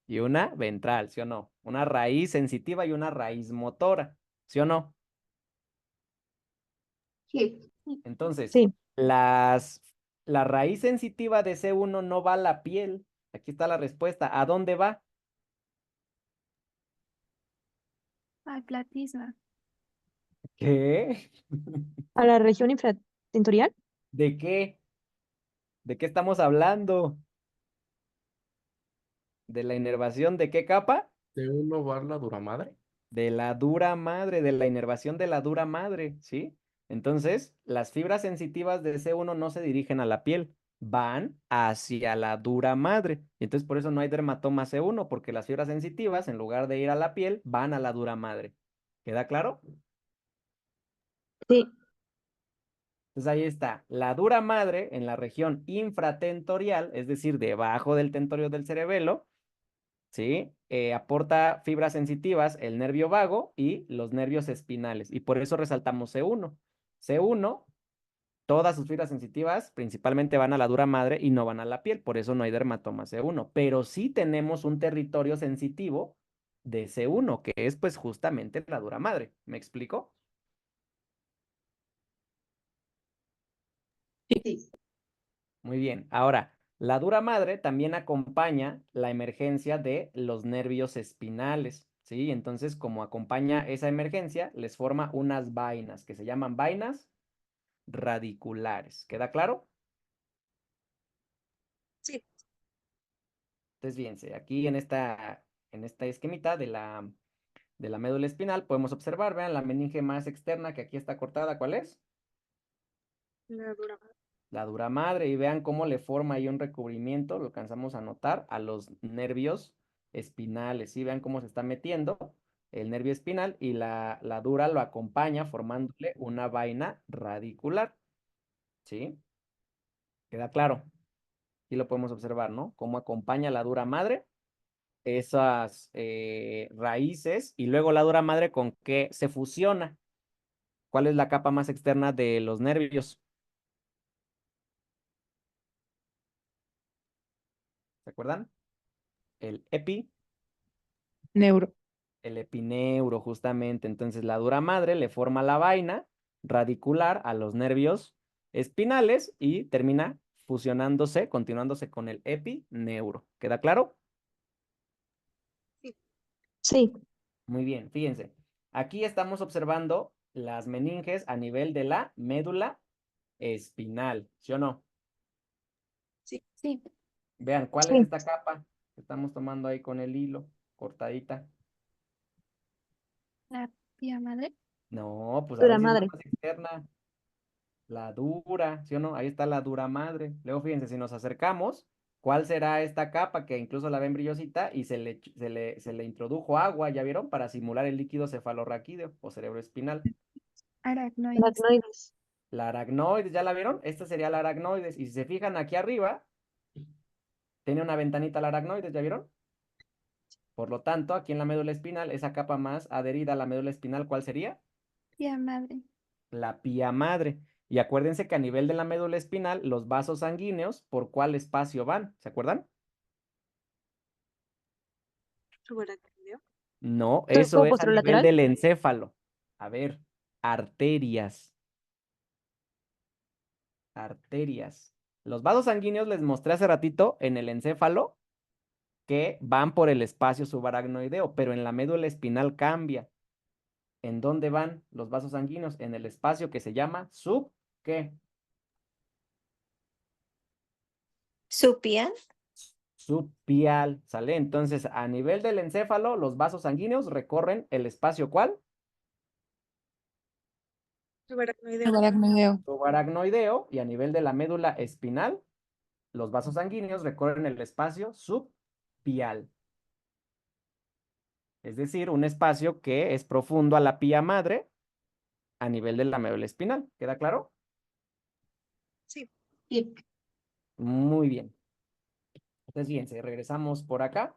y una ventral, ¿sí o no? Una raíz sensitiva y una raíz motora, ¿sí o no? Sí. Entonces, Sí. la raíz sensitiva de C1 no va a la piel. Aquí está la respuesta. ¿A dónde va? Al platisma. ¿Qué? A la región infratentorial. ¿De qué? ¿De qué estamos hablando? ¿De la inervación de qué capa? ¿De un ovar la dura madre? De la dura madre, de la inervación de la dura madre, ¿sí? Entonces, las fibras sensitivas de C1 no se dirigen a la piel, van hacia la dura madre. Y entonces, por eso no hay dermatoma C1, porque las fibras sensitivas, en lugar de ir a la piel, van a la dura madre. ¿Queda claro? Sí. Entonces ahí está, la dura madre en la región infratentorial, es decir, debajo del tentorio del cerebelo, ¿sí? Aporta fibras sensitivas, el nervio vago y los nervios espinales. Y por eso resaltamos C1. C1, todas sus fibras sensitivas principalmente van a la dura madre y no van a la piel. Por eso no hay dermatoma C1. Pero sí tenemos un territorio sensitivo de C1, que es pues justamente la dura madre. ¿Me explico? Sí. Muy bien. Ahora, la dura madre también acompaña la emergencia de los nervios espinales, ¿sí? Entonces, como acompaña esa emergencia, les forma unas vainas que se llaman vainas radiculares. ¿Queda claro? Sí, Entonces, fíjense, aquí en esta esquemita de la médula espinal podemos observar, vean, la meninge más externa que aquí está cortada, ¿cuál es? la dura. La dura madre, y vean cómo le forma ahí un recubrimiento, lo alcanzamos a notar, a los nervios espinales, ¿sí? Vean cómo se está metiendo el nervio espinal y la dura lo acompaña formándole una vaina radicular, ¿sí? ¿Queda claro? Y lo podemos observar, ¿no? Cómo acompaña la dura madre esas raíces y luego la dura madre con qué se fusiona. ¿Cuál es la capa más externa de los nervios? ¿Se acuerdan? El Neuro. el epineuro, justamente. Entonces, la dura madre le forma la vaina radicular a los nervios espinales y termina fusionándose, continuándose con el epineuro. ¿Queda claro? Sí, Muy bien, fíjense. Aquí estamos observando las meninges a nivel de la médula espinal, ¿sí o no? sí. Sí. Vean, ¿cuál es sí. esta capa que estamos tomando ahí con el hilo, cortadita? La pía madre. No, pues a ver Dura si es la madre. más externa. La dura, ¿sí o no? Ahí está la dura madre. Luego fíjense, si nos acercamos, ¿cuál será esta capa que incluso la ven brillosita y se le introdujo agua, ¿ya vieron? Para simular el líquido cefalorraquídeo o cerebroespinal. Aracnoides. Aracnoides. La aracnoides, ¿ya la vieron? Esta sería la aracnoides. Y si se fijan aquí arriba, tiene una ventanita la aracnoides, ¿ya vieron? Por lo tanto, aquí en la médula espinal, esa capa más adherida a la médula espinal, ¿cuál sería? Pía madre. La pía madre. Y acuérdense que a nivel de la médula espinal, los vasos sanguíneos, ¿por cuál espacio van? ¿Se acuerdan? Subaracnoideo. No, eso ¿Tubo es a nivel posterolateral? del encéfalo. A ver, arterias, arterias. Los vasos sanguíneos les mostré hace ratito en el encéfalo que van por el espacio subaracnoideo, pero en la médula espinal cambia. ¿En dónde van los vasos sanguíneos? En el espacio que se llama ¿qué? Supía. Subpial, ¿sale? Entonces, a nivel del encéfalo, los vasos sanguíneos recorren el espacio ¿cuál? Subaracnoideo. Subaracnoideo. Subaracnoideo, y a nivel de la médula espinal, los vasos sanguíneos recorren el espacio subpial. Es decir, un espacio que es profundo a la pía madre a nivel de la médula espinal. ¿Queda claro? Sí. Sí. Muy bien. Entonces, fíjense, regresamos por acá.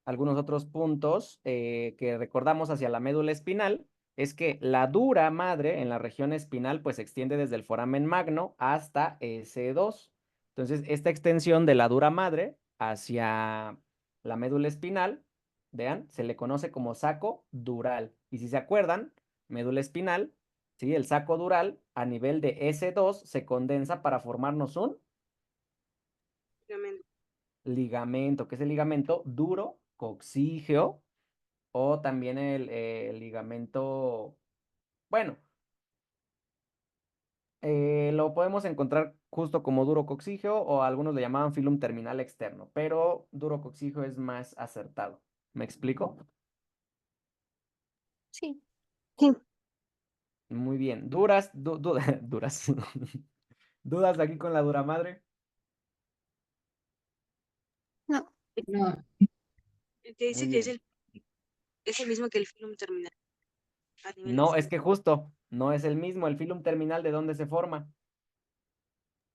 Algunos otros puntos que recordamos hacia la médula espinal es que la dura madre en la región espinal pues se extiende desde el foramen magno hasta S2. Entonces, esta extensión de la dura madre hacia la médula espinal, vean, se le conoce como saco dural. Y si se acuerdan, médula espinal, ¿sí? El saco dural a nivel de S2 se condensa para formarnos un Ligamento. ligamento, que es el ligamento duro coxígeo o también el ligamento, bueno, lo podemos encontrar justo como duro coxígeo o algunos le llamaban filum terminal externo, pero duro coxígeo es más acertado. ¿Me explico? Sí. Sí. Muy bien. Duras. ¿Dudas aquí con la dura madre? No. No. El que Muy dice que bien. es el mismo que el filum terminal. A nivel No, así. es que justo, no es el mismo. El filum terminal, ¿de dónde se forma?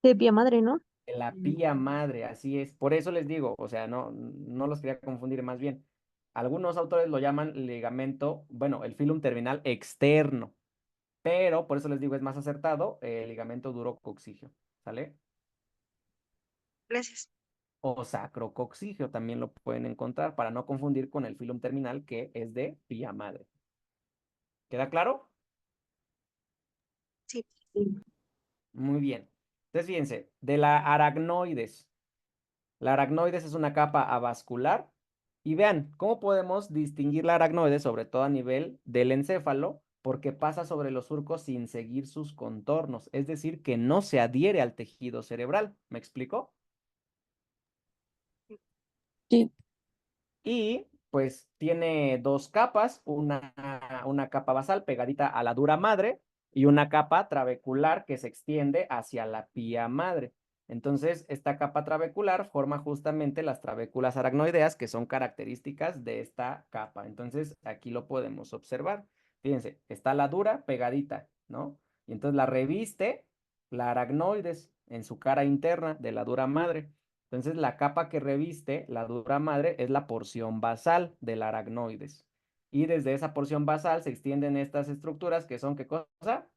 De pía madre, ¿no? De la pía madre, así es. Por eso les digo, o sea, no los quería confundir más bien. Algunos autores lo llaman ligamento, bueno, el filum terminal externo, pero por eso les digo, es más acertado el ligamento duro coxígeo. ¿Sale? Gracias. o sacrococcígeo, también lo pueden encontrar, para no confundir con el filum terminal que es de pía madre. ¿Queda claro? Sí. Muy bien. Entonces, fíjense, de la aracnoides. La aracnoides es una capa avascular. Y vean, ¿cómo podemos distinguir la aracnoides, sobre todo a nivel del encéfalo? Porque pasa sobre los surcos sin seguir sus contornos, es decir, que no se adhiere al tejido cerebral. ¿Me explico? Sí. Y pues tiene dos capas, una capa basal pegadita a la dura madre y una capa trabecular que se extiende hacia la pía madre. Entonces, esta capa trabecular forma justamente las trabéculas aracnoideas, que son características de esta capa. Entonces, aquí lo podemos observar. Fíjense, está la dura pegadita, ¿no? Y entonces la reviste la aracnoides en su cara interna de la dura madre. Entonces, la capa que reviste la dura madre es la porción basal del aracnoides. Y desde esa porción basal se extienden estas estructuras que son, ¿qué cosa?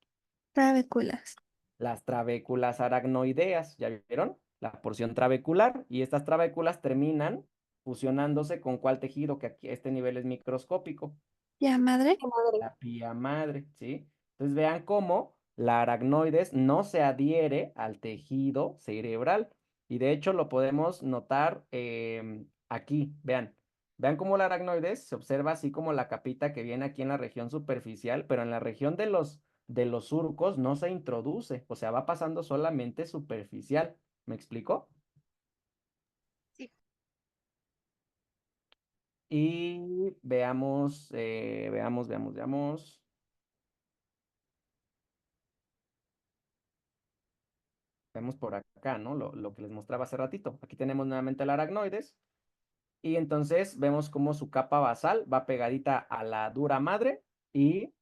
Trabéculas. Las trabéculas aracnoideas, ¿ya vieron? La porción trabecular. Y estas trabéculas terminan fusionándose con cuál tejido, que aquí a este nivel es microscópico. ¿Ya madre? La pía madre, ¿sí? Entonces vean cómo la aracnoides no se adhiere al tejido cerebral. Y de hecho lo podemos notar aquí, vean. Vean cómo la aracnoides se observa así como la capita que viene aquí en la región superficial, pero en la región de los surcos no se introduce, o sea, va pasando solamente superficial. ¿Me explico? Sí. Y veamos, veamos. Vemos por acá, ¿no? Lo que les mostraba hace ratito. Aquí tenemos nuevamente el aracnoides. Y entonces vemos cómo su capa basal va pegadita a la dura madre y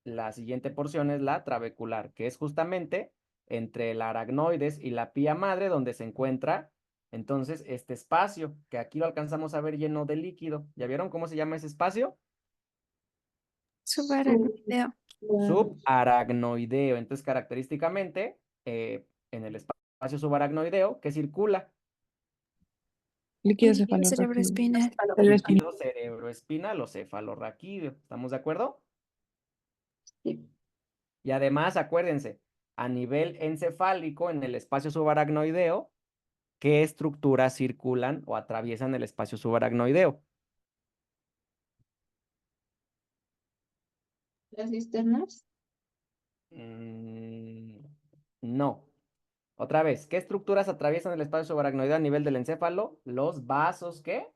la siguiente porción es la trabecular, que es justamente entre el aracnoides y la pía madre donde se encuentra entonces este espacio, que aquí lo alcanzamos a ver lleno de líquido. ¿Ya vieron cómo se llama ese espacio? Subaracnoideo. Subaracnoideo. Entonces, característicamente, en el espacio subaracnoideo, ¿qué circula? Líquido Líquido cefalorraquídeo. cerebroespinal. Líquido cerebroespinal o cefalorraquídeo. ¿Estamos de acuerdo? Sí. Y además, acuérdense, a nivel encefálico, en el espacio subaracnoideo, ¿qué estructuras circulan o atraviesan el espacio subaracnoideo? Las cisternas. No. Otra vez, ¿qué estructuras atraviesan el espacio subaracnoideo a nivel del encéfalo? Los vasos, ¿qué?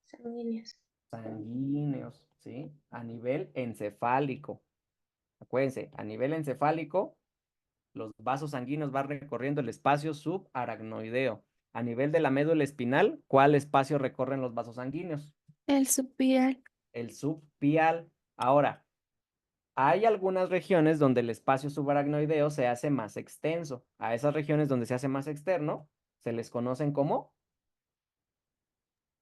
Sanguíneas. Sanguíneos, ¿sí? A nivel encefálico. Acuérdense, a nivel encefálico, los vasos sanguíneos van recorriendo el espacio subaracnoideo. A nivel de la médula espinal, ¿cuál espacio recorren los vasos sanguíneos? El subpial. El subpial. Ahora, hay algunas regiones donde el espacio subaracnoideo se hace más extenso. A esas regiones donde se hace más externo, se les conocen como,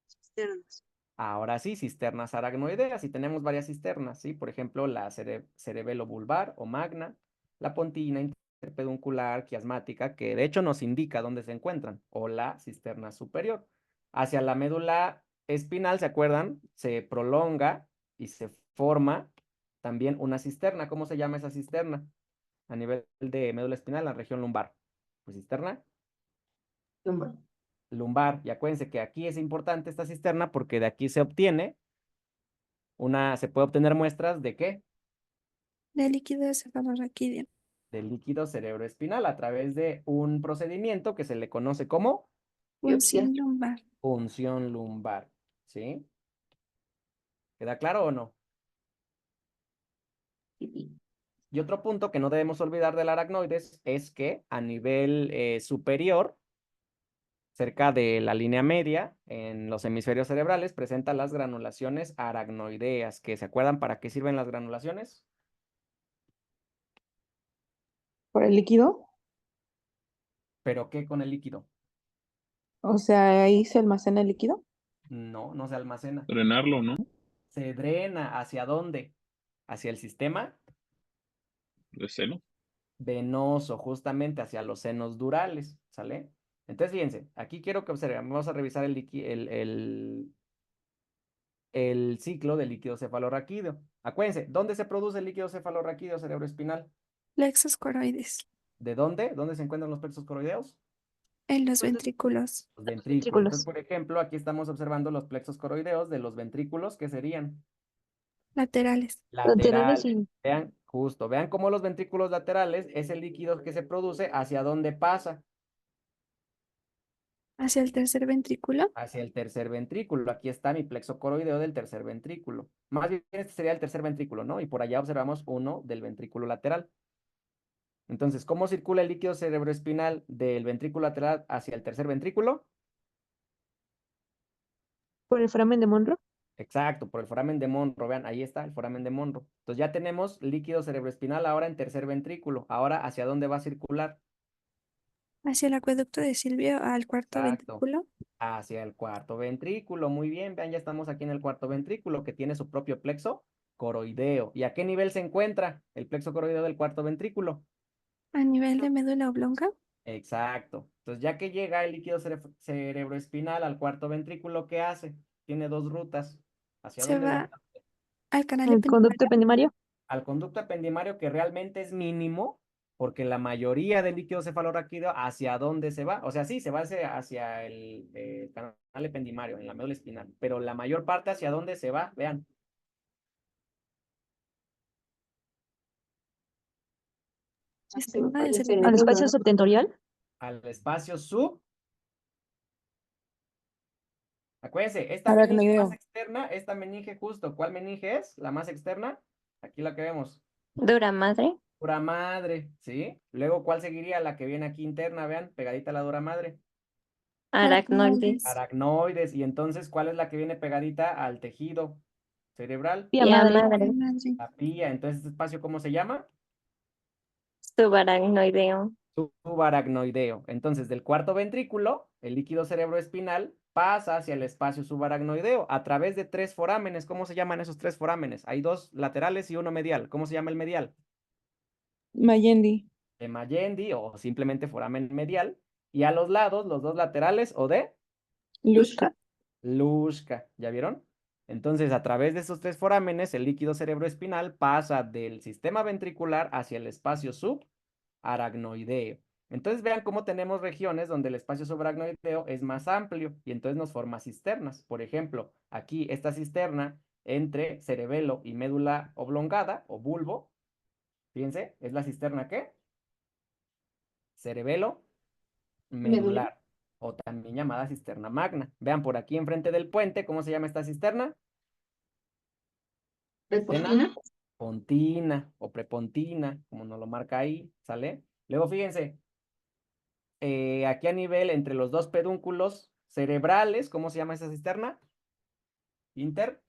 Cisternas. ahora sí, cisternas aracnoideas. Y tenemos varias cisternas, ¿sí? Por ejemplo, la cerebelo bulbar o magna, la pontina interpeduncular quiasmática, que de hecho nos indica dónde se encuentran, o la cisterna superior. Hacia la médula espinal, ¿se acuerdan? Se prolonga y se forma también una cisterna. ¿Cómo se llama esa cisterna? A nivel de médula espinal, la región lumbar. Pues cisterna Lumbar. lumbar. Y acuérdense que aquí es importante esta cisterna porque de aquí se obtiene se puede obtener muestras ¿de qué? De líquido cefalorraquídeo. Del líquido cerebroespinal a través de un procedimiento que se le conoce como Punción lumbar. punción lumbar, ¿sí? ¿Queda claro o no? Y otro punto que no debemos olvidar del aracnoides es que a nivel superior, cerca de la línea media, en los hemisferios cerebrales, presenta las granulaciones aracnoideas, que ¿se acuerdan para qué sirven las granulaciones? ¿Por el líquido? ¿Pero qué con el líquido? O sea, ahí se almacena el líquido. No, no se almacena. Drenarlo, ¿no? Se drena. ¿Hacia dónde? Hacia el sistema De seno. venoso, justamente hacia los senos durales, ¿sale? Entonces, fíjense, aquí quiero que observen, vamos a revisar el ciclo del líquido cefalorraquídeo. Acuérdense, ¿dónde se produce el líquido cefalorraquídeo cerebroespinal? Plexos coroides. ¿De dónde? ¿Dónde se encuentran los plexos coroideos? En los Los ventrículos. Los ventrículos. Entonces, Ventrículos. por ejemplo, aquí estamos observando los plexos coroideos de los ventrículos, ¿qué serían? Laterales. Laterales Laterales. Vean, justo, vean cómo los ventrículos laterales es el líquido que se produce, ¿hacia dónde pasa? Hacia el tercer ventrículo. Hacia el tercer ventrículo. Aquí está mi plexo coroideo del tercer ventrículo. Más bien, este sería el tercer ventrículo, ¿no? Y por allá observamos uno del ventrículo lateral. Entonces, ¿cómo circula el líquido cerebroespinal del ventrículo lateral hacia el tercer ventrículo? por el foramen de Monro. Exacto, por el foramen de Monro. Vean, ahí está el foramen de Monro. Entonces ya tenemos líquido cerebroespinal ahora en tercer ventrículo. Ahora, ¿hacia dónde va a circular? Hacia el acueducto de Silvio al cuarto Exacto. ventrículo. Hacia el cuarto ventrículo. Muy bien, vean, ya estamos aquí en el cuarto ventrículo que tiene su propio plexo coroideo. ¿Y a qué nivel se encuentra el plexo coroideo del cuarto ventrículo? A nivel de médula oblonga. Exacto. Entonces, ya que llega el líquido cerebroespinal al cuarto ventrículo, ¿qué hace? Tiene dos rutas. ¿Hacia Se dónde va va? al canal El conducto ependimario. ependimario. Al conducto ependimario, que realmente es mínimo, porque la mayoría del líquido cefalorraquídeo, ¿hacia dónde se va? O sea, sí, se va hacia el canal ependimario, en la médula espinal, pero la mayor parte, ¿hacia dónde se va? Vean. Sistema del Al cerebelo. espacio subtentorial. Al espacio sub. Acuérdense, esta meninge Aracnoideo. más externa, esta meninge justo, ¿cuál meninge es? La más externa. Aquí la que vemos. Dura madre. Dura madre, ¿sí? Luego, ¿cuál seguiría? La que viene aquí interna, vean, pegadita a la dura madre. Aracnoides. Aracnoides. Y entonces, ¿cuál es la que viene pegadita al tejido cerebral? Pía Pía madre. madre. La pía. Entonces, ¿este espacio cómo se llama? Subaracnoideo. Subaracnoideo. Entonces, del cuarto ventrículo, el líquido cerebroespinal pasa hacia el espacio subaracnoideo a través de tres forámenes. ¿Cómo se llaman esos tres forámenes? Hay dos laterales y uno medial. ¿Cómo se llama el medial? Mayendi. De Mayendi o simplemente foramen medial. Y a los lados, los dos laterales o de Lushka. Lushka. ¿Ya vieron? Entonces, a través de esos tres forámenes, el líquido cerebroespinal pasa del sistema ventricular hacia el espacio subaracnoideo. Entonces, vean cómo tenemos regiones donde el espacio subaracnoideo es más amplio y entonces nos forma cisternas. Por ejemplo, aquí esta cisterna entre cerebelo y médula oblongada o bulbo, fíjense, es la cisterna ¿qué? Cerebelo medular o también llamada cisterna magna. Vean por aquí enfrente del puente, ¿cómo se llama esta cisterna? ¿Prepontina? Pontina o prepontina, como nos lo marca ahí, ¿sale? Luego fíjense, aquí a nivel entre los dos pedúnculos cerebrales, ¿cómo se llama esa cisterna? Inter.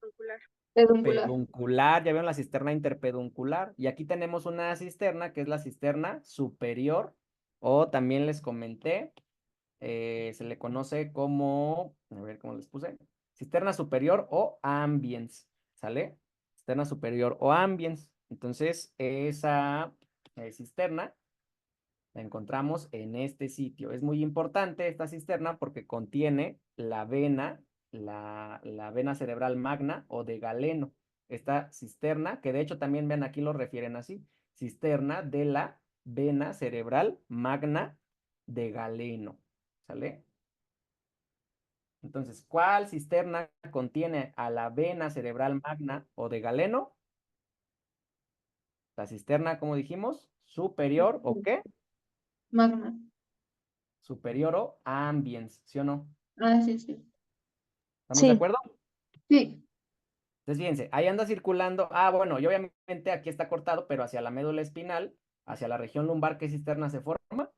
Peduncular. Peduncular. Peduncular, ya vieron la cisterna interpeduncular. Y aquí tenemos una cisterna que es la cisterna superior, o también les comenté, se le conoce como, a ver cómo les puse, cisterna superior o ambiens, ¿sale? Cisterna superior o ambiens. Entonces, esa cisterna la encontramos en este sitio. Es muy importante esta cisterna porque contiene la vena, la vena cerebral magna o de Galeno. Esta cisterna, que de hecho también vean aquí lo refieren así, cisterna de la vena cerebral magna de Galeno. ¿Sale? Entonces, ¿cuál cisterna contiene a la vena cerebral magna o de Galeno? La cisterna, como dijimos, superior o qué? Magna. Superior o ambiens, ¿sí o no? Ah, sí, sí. ¿Estamos de Sí. acuerdo? Sí. Entonces, fíjense, ahí anda circulando. Ah, bueno, y obviamente aquí está cortado, pero hacia la médula espinal, hacia la región lumbar, ¿qué cisterna se forma?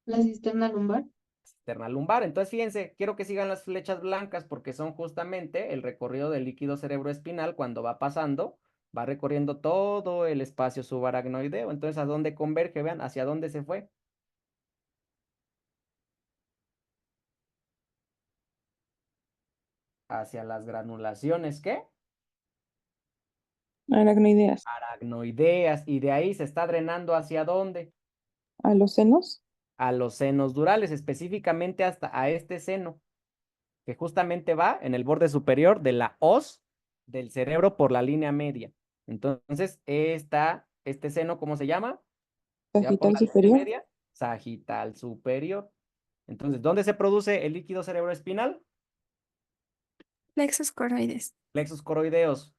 La cisterna lumbar. Cisterna lumbar. Entonces, fíjense, quiero que sigan las flechas blancas porque son justamente el recorrido del líquido cerebroespinal cuando va pasando, va recorriendo todo el espacio subaracnoideo. Entonces, ¿a dónde converge? Vean, ¿hacia dónde se fue? Hacia las granulaciones, ¿qué? Aracnoideas. Aracnoideas. Y de ahí se está drenando ¿hacia dónde? ¿A los senos? A los senos durales, específicamente hasta a este seno, que justamente va en el borde superior de la hoz del cerebro por la línea media. Entonces, este seno, ¿cómo se llama? Ya por ¿Sagital la línea superior? media, sagital superior. Entonces, ¿dónde se produce el líquido cerebroespinal? Plexos coroides. Plexos coroideos.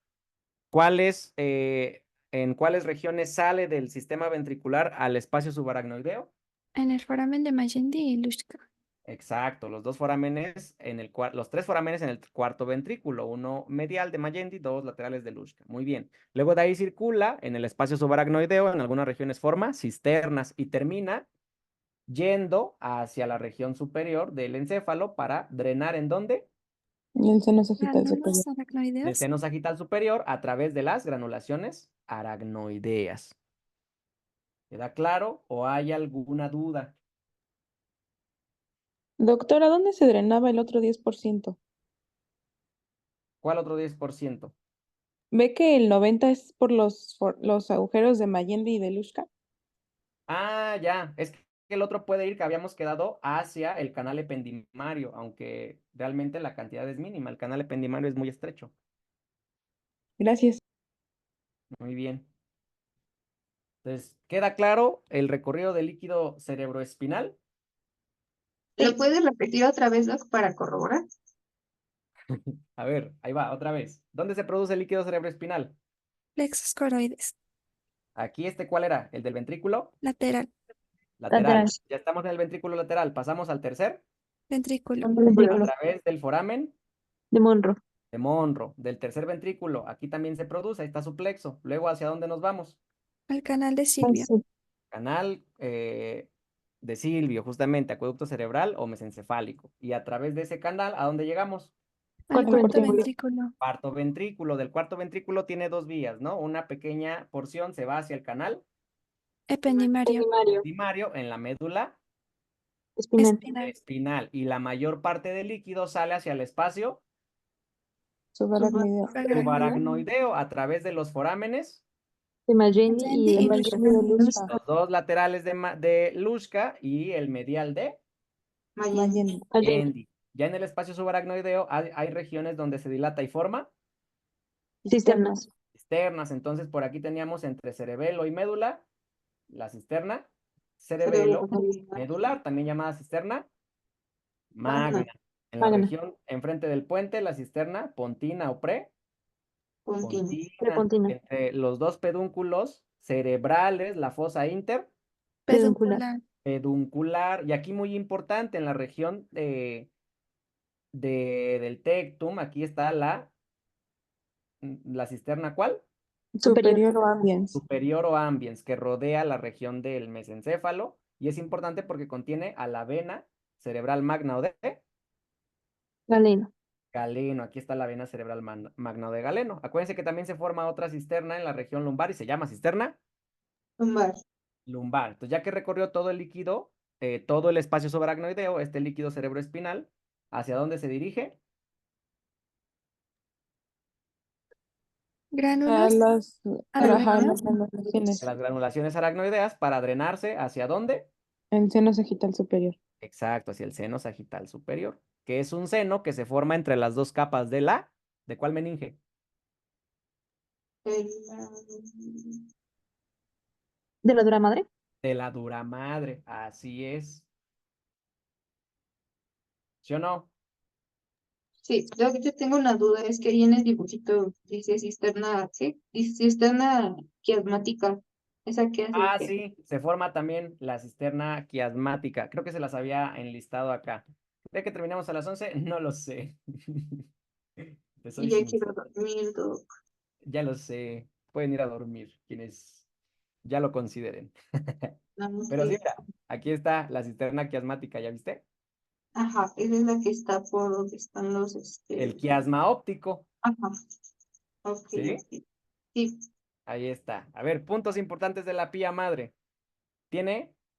¿En cuáles regiones sale del sistema ventricular al espacio subaracnoideo? En el foramen de Magendie y Luschka. Exacto, los tres forámenes en el cuarto ventrículo, uno medial de Magendie, dos laterales de Luschka. Muy bien. Luego de ahí circula en el espacio subaracnoideo, en algunas regiones forma cisternas y termina yendo hacia la región superior del encéfalo para drenar ¿en dónde? En el seno sagital superior. Granulos Del aracnoideos. seno sagital superior a través de las granulaciones aracnoideas. ¿Queda claro o hay alguna duda? Doctora, ¿dónde se drenaba el otro 10%? ¿Cuál otro 10%? ¿Ve que el 90 es por los agujeros de Magendie y de Luschka? Ah, ya, es que el otro puede ir que habíamos quedado hacia el canal ependimario, aunque realmente la cantidad es mínima, el canal ependimario es muy estrecho. Gracias. Muy bien. Entonces, ¿queda claro el recorrido del líquido cerebroespinal? ¿Lo puedes repetir otra vez, Doc, para corroborar? A ver, ahí va, otra vez. ¿Dónde se produce el líquido cerebroespinal? Plexos coroides. Aquí ¿cuál era? ¿El del ventrículo? Lateral. Lateral. Ya estamos en el ventrículo lateral. Pasamos al tercer. Ventrículo. A Ventrículo. través del foramen De Monroe. de Monro, del tercer ventrículo. Aquí también se produce, ahí está su plexo. Luego, ¿hacia dónde nos vamos? Al canal de Silvio. Canal de Silvio, justamente, acueducto cerebral o mesencefálico. Y a través de ese canal, ¿a dónde llegamos? Al Cuarto cuarto ventrículo. ventrículo. Cuarto ventrículo. Del cuarto ventrículo tiene dos vías, ¿no? Una pequeña porción se va hacia el canal Ependimario. primario en la médula Espinal. espinal y la mayor parte del líquido sale hacia el espacio Subaracnoideo. subaracnoideo a través de los forámenes, De Magendie Magendie y y de Luschka. Magendie de Luschka. los dos laterales de Luschka y el medial de Magendie. Magendie. Ya en el espacio subaracnoideo hay regiones donde se dilata y forma cisternas. cisternas. Entonces, por aquí teníamos entre cerebelo y médula la cisterna, cerebelo, medular, también llamada cisterna magna. En la Magna. región enfrente del puente, la cisterna pontina o pontina. Prepontina. Entre los dos pedúnculos cerebrales, la fosa Peduncular. interpeduncular. Y aquí muy importante, en la región del tectum, aquí está la cisterna, ¿cuál? Superior o ambiens. Superior o ambiens, que rodea la región del mesencéfalo. Y es importante porque contiene a la vena cerebral magna o de Galeno. Galeno. Aquí está la vena cerebral magna o de Galeno. Acuérdense que también se forma otra cisterna en la región lumbar y se llama cisterna lumbar. Entonces, ya que recorrió todo el líquido, todo el espacio subaracnoideo, este líquido cerebroespinal, ¿hacia dónde se dirige? A Gránulos las aracnoideos. granulaciones. A las granulaciones aracnoideas para drenarse ¿hacia dónde? El seno sagital superior. Exacto, hacia el seno sagital superior, que es un seno que se forma entre las dos capas ¿de cuál meninge? De la dura madre. De la dura madre, así es. ¿Sí o no? Sí, yo tengo una duda, es que ahí en el dibujito dice cisterna, ¿sí? Dice cisterna quiasmática. ¿Esa qué hace? Ah, ¿Qué? sí, se forma también la cisterna quiasmática. Creo que se las había enlistado acá. ¿De que terminamos a las 11? No lo sé. Te soy Y ya sincero. quiero dormir, Doc. Ya lo sé. Pueden ir a dormir quienes ya lo consideren. No Pero sí, sé. mira, aquí está la cisterna quiasmática, ¿ya viste? Ajá, esa es la que está por donde están los, El quiasma óptico, Ajá, ok, ¿sí? ok. Sí, Ahí está. A ver, puntos importantes de la pía madre.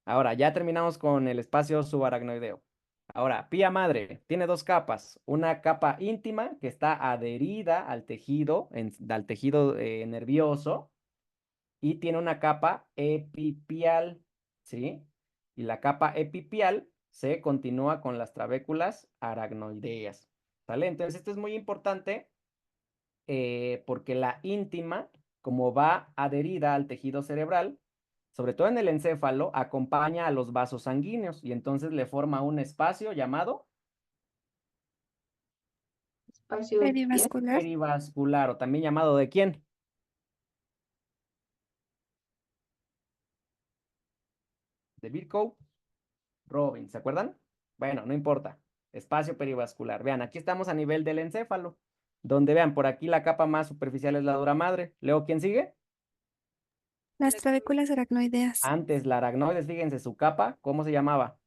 Ahora ya terminamos con el espacio subaracnoideo. Ahora, pía madre tiene dos capas. Una capa íntima que está adherida al tejido, nervioso, y tiene una capa epipial, ¿sí? Y la capa epipial se continúa con las trabéculas aracnoideas. ¿Sale? Entonces, esto es muy importante porque la íntima, como va adherida al tejido cerebral, sobre todo en el encéfalo, acompaña a los vasos sanguíneos y entonces le forma un espacio llamado Espacio piel. Perivascular. perivascular, o también llamado ¿de quién? De Virchow Robin, ¿se acuerdan? Bueno, no importa. Espacio perivascular. Vean, aquí estamos a nivel del encéfalo, donde vean, por aquí la capa más superficial es la dura madre. Luego, ¿quién sigue? Las trabéculas aracnoideas. Antes la aracnoides, fíjense, su capa, ¿cómo se llamaba?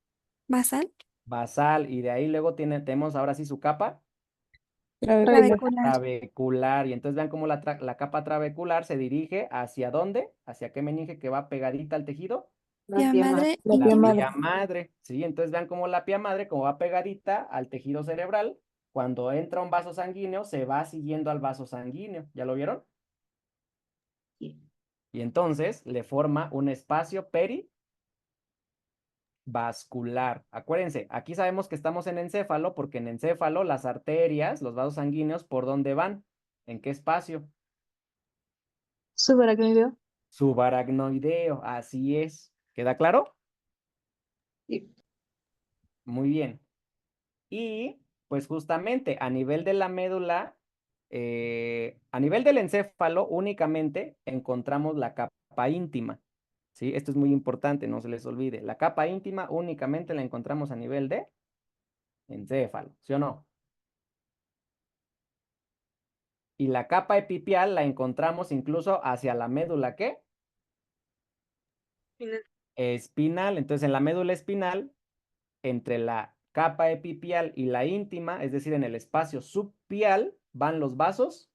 Basal. Basal, y de ahí luego tenemos ahora sí su capa Trabecular. trabecular. Y entonces vean cómo la capa trabecular se dirige hacia dónde, hacia qué meninge que va pegadita al tejido. Pía madre La La pía íntima. madre. pía madre, ¿sí? Entonces vean cómo la pía madre, como va pegadita al tejido cerebral, cuando entra un vaso sanguíneo, se va siguiendo al vaso sanguíneo. ¿Ya lo vieron? Sí. Y entonces le forma un espacio perivascular. Acuérdense, aquí sabemos que estamos en encéfalo, porque en encéfalo las arterias, los vasos sanguíneos, ¿por dónde van? ¿En qué espacio? Subaracnoideo. Subaracnoideo, así es. ¿Queda claro? Sí. Muy bien. Y pues justamente a nivel de la médula, a nivel del encéfalo únicamente encontramos la capa íntima. ¿Sí? Esto es muy importante, no se les olvide. La capa íntima únicamente la encontramos a nivel de encéfalo, ¿sí o no? Y la capa epipial la encontramos incluso hacia la médula, ¿qué? Final. Espinal. Entonces en la médula espinal, entre la capa epipial y la íntima, es decir, en el espacio subpial, van los vasos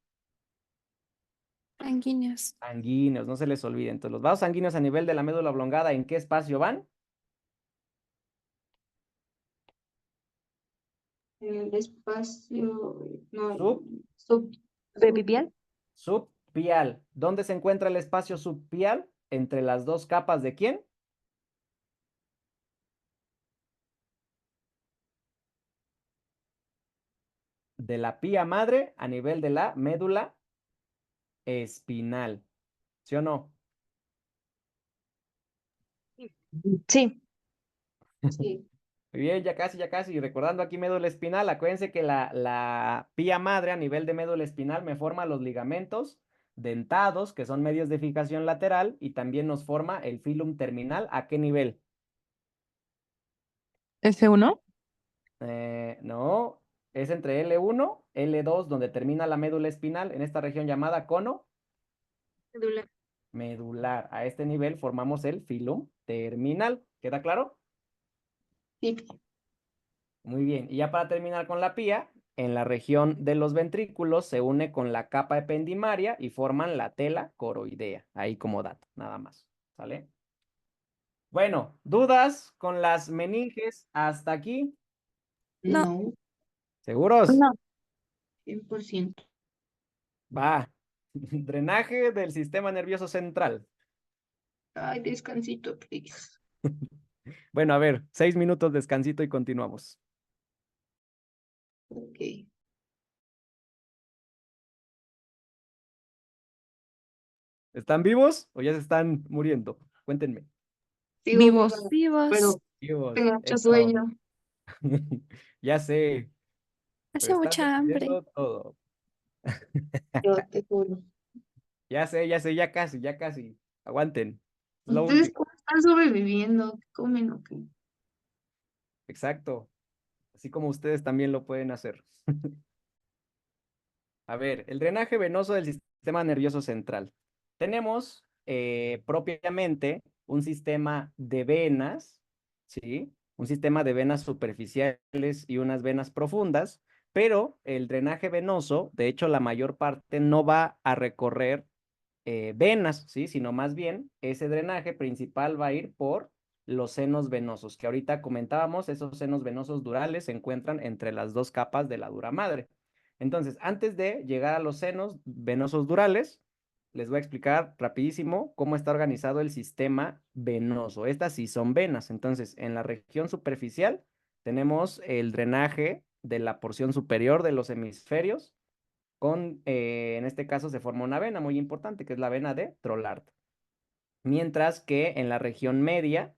Sanguíneos. sanguíneos, no se les olvide. Entonces, los vasos sanguíneos a nivel de la médula oblongada, ¿en qué espacio van? El espacio, no, Sub, Pepipial. subpial. ¿Dónde se encuentra el espacio subpial? Entre las dos capas ¿de quién? De la pía madre a nivel de la médula espinal. ¿Sí o no? Sí. sí. Muy bien, ya casi, ya casi. Recordando aquí médula espinal, acuérdense que la pía madre a nivel de médula espinal me forma los ligamentos dentados, que son medios de fijación lateral, y también nos forma el filum terminal. ¿A qué nivel? ¿S1? No, es entre L1, L2, donde termina la médula espinal, en esta región llamada cono Medular. medular. A este nivel formamos el filum terminal. ¿Queda claro? Sí. Muy bien. Y ya para terminar con la pía, en la región de los ventrículos se une con la capa ependimaria y forman la tela coroidea. Ahí como dato, nada más. ¿Sale? Bueno, ¿dudas con las meninges hasta aquí? No. No, ¿Seguros? No. 100%. Va. Drenaje del sistema nervioso central. Ay, descansito, please. Bueno, a ver, 6 minutos descansito y continuamos. Ok. ¿Están vivos o ya se están muriendo? Cuéntenme. Sigo Vivos. viva, Vivos. pero Vivos. tengo mucho Eso. sueño. Ya sé, Hace pero están mucha hambre. defendiendo todo. Yo te juro. Ya sé, ya casi, ya casi. Aguanten. Es lo ¿Ustedes último. cómo están sobreviviendo? ¿Qué comen o qué? Exacto. Así como ustedes también lo pueden hacer. A ver, el drenaje venoso del sistema nervioso central. Tenemos propiamente un sistema de venas, ¿sí? Un sistema de venas superficiales y unas venas profundas, pero el drenaje venoso, de hecho, la mayor parte no va a recorrer venas, ¿sí? Sino más bien ese drenaje principal va a ir por los senos venosos, que ahorita comentábamos, esos senos venosos durales se encuentran entre las dos capas de la dura madre. Entonces, antes de llegar a los senos venosos durales, les voy a explicar rapidísimo cómo está organizado el sistema venoso. Estas sí son venas. Entonces, en la región superficial tenemos el drenaje de la porción superior de los hemisferios en este caso se forma una vena muy importante, que es la vena de Trollard. Mientras que en la región media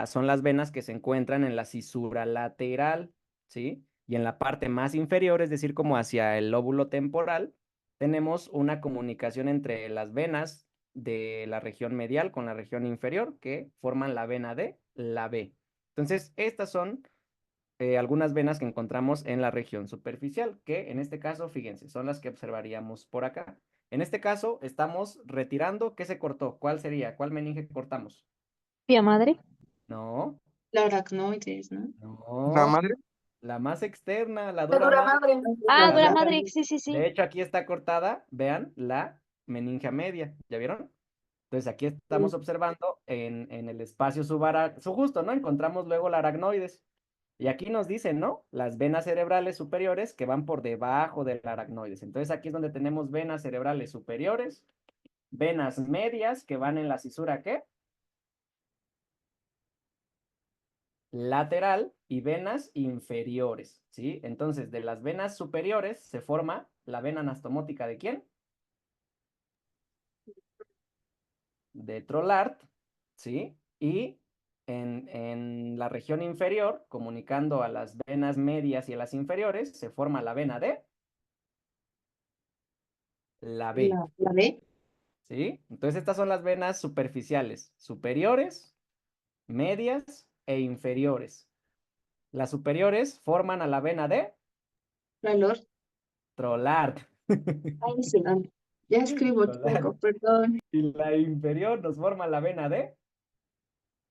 son las venas que se encuentran en la cisura lateral, ¿sí? Y en la parte más inferior, es decir, como hacia el lóbulo temporal, tenemos una comunicación entre las venas de la región medial con la región inferior que forman la vena de la B. Entonces, estas son algunas venas que encontramos en la región superficial, que en este caso, fíjense, son las que observaríamos por acá. En este caso, estamos retirando, ¿qué se cortó? ¿Cuál sería? ¿Cuál meninge cortamos? Pía madre. No, La aracnoides, ¿no? ¿La no, madre? la más externa, la La dura dura madre. madre. Ah, La dura dura madre, sí, sí, sí. De hecho, aquí está cortada, vean, la meninge media, ¿ya vieron? Entonces, aquí estamos observando en el espacio justo, ¿no? Encontramos luego la aracnoides. Y aquí nos dicen, ¿no? Las venas cerebrales superiores que van por debajo del aracnoides. Entonces, aquí es donde tenemos venas cerebrales superiores, venas medias que van en la cisura, ¿qué? Lateral y venas inferiores, ¿sí? Entonces, de las venas superiores se forma la vena anastomótica ¿de quién? De Trollard, ¿sí? Y en la región inferior, comunicando a las venas medias y a las inferiores, se forma la vena de la B, La B. ¿sí? Entonces estas son las venas superficiales, superiores, medias e inferiores. Las superiores forman a la vena de La LOR. Trollard. Ay, se dan. Ya escribo, Trollard. chico, perdón. Y la inferior nos forma la vena de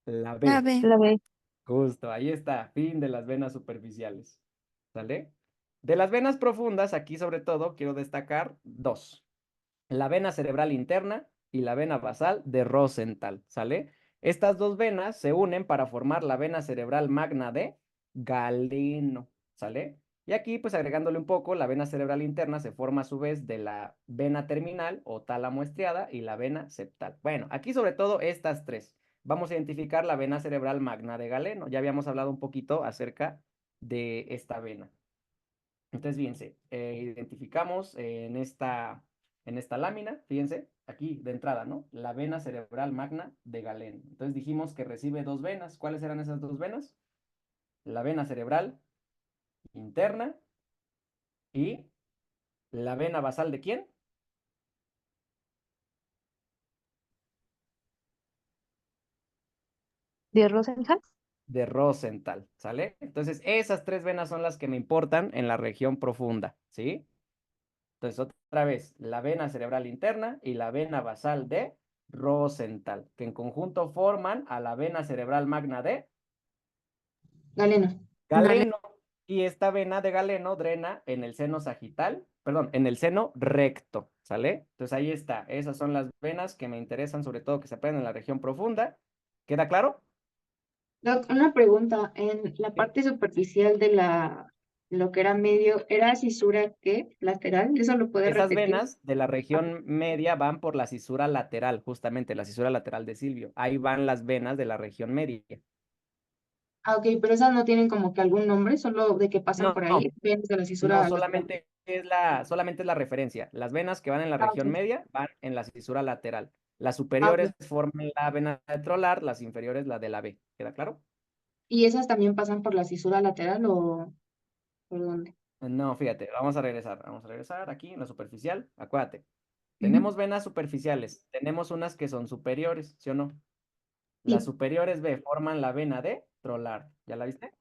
la B. La B. La B. Justo, ahí está, fin de las venas superficiales. ¿Sale? De las venas profundas, aquí sobre todo quiero destacar dos. La vena cerebral interna y la vena basal de Rosenthal, ¿sale? Estas dos venas se unen para formar la vena cerebral magna de Galeno, ¿sale? Y aquí, pues agregándole un poco, la vena cerebral interna se forma a su vez de la vena terminal o tálamo estriada y la vena septal. Bueno, aquí sobre todo estas tres. Vamos a identificar la vena cerebral magna de Galeno. Ya habíamos hablado un poquito acerca de esta vena. Entonces, fíjense, identificamos en esta lámina, fíjense, aquí de entrada, ¿no? La vena cerebral magna de Galeno. Entonces dijimos que recibe dos venas. ¿Cuáles eran esas dos venas? La vena cerebral interna y la vena basal ¿de quién? De Rosenthal. De Rosenthal, ¿sale? Entonces, esas tres venas son las que me importan en la región profunda, ¿sí? Entonces, otra vez, la vena cerebral interna y la vena basal de Rosenthal, que en conjunto forman a la vena cerebral magna de Galeno. Galeno. Y esta vena de Galeno drena en el seno sagital, perdón, en el seno recto, ¿sale? Entonces ahí está, esas son las venas que me interesan, sobre todo que se aprenden en la región profunda. ¿Queda claro? Doc, una pregunta. En la parte superficial de lo que era medio, ¿era cisura qué? ¿Lateral? ¿Eso lo puede Esas repetir? venas de la región media van por la cisura lateral, justamente la cisura lateral de Silvio. Ahí van las venas de la región media. Ah, ok, pero esas no tienen como que algún nombre, solo de que pasan No, por ahí, ven de la cisura no, lateral. solamente es la referencia. Las venas que van en la Ah, región ok. media van en la cisura lateral. Las Ah, ok. superiores forman la vena de Trollard, las inferiores la de la B. ¿Queda claro? ¿Y esas también pasan por la cisura lateral o por dónde? No, fíjate, vamos a regresar aquí en la superficial. Acuérdate, Ujú. tenemos venas superficiales, tenemos unas que son superiores, ¿sí o no? Las Sí, superiores B forman la vena de Trollard. ¿Ya la viste?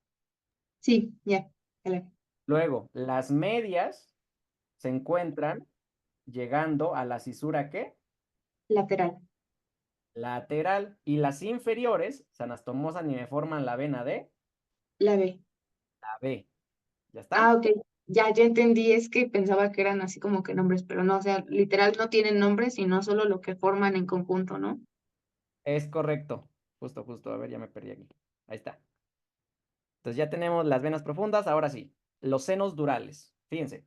sí, ya. Ya. Luego, las medias se encuentran llegando a la cisura ¿qué? Lateral, Lateral. Y las inferiores se anastomosan y me forman la vena de la B. la B. ¿Ya Ah, está? ok. Ya entendí, es que pensaba que eran así como que nombres, pero no, o sea, literal no tienen nombres, sino solo lo que forman en conjunto, ¿no? Es correcto. Justo. A ver, ya me perdí aquí. Ahí está. Entonces ya tenemos las venas profundas. Ahora sí, los senos durales. Fíjense.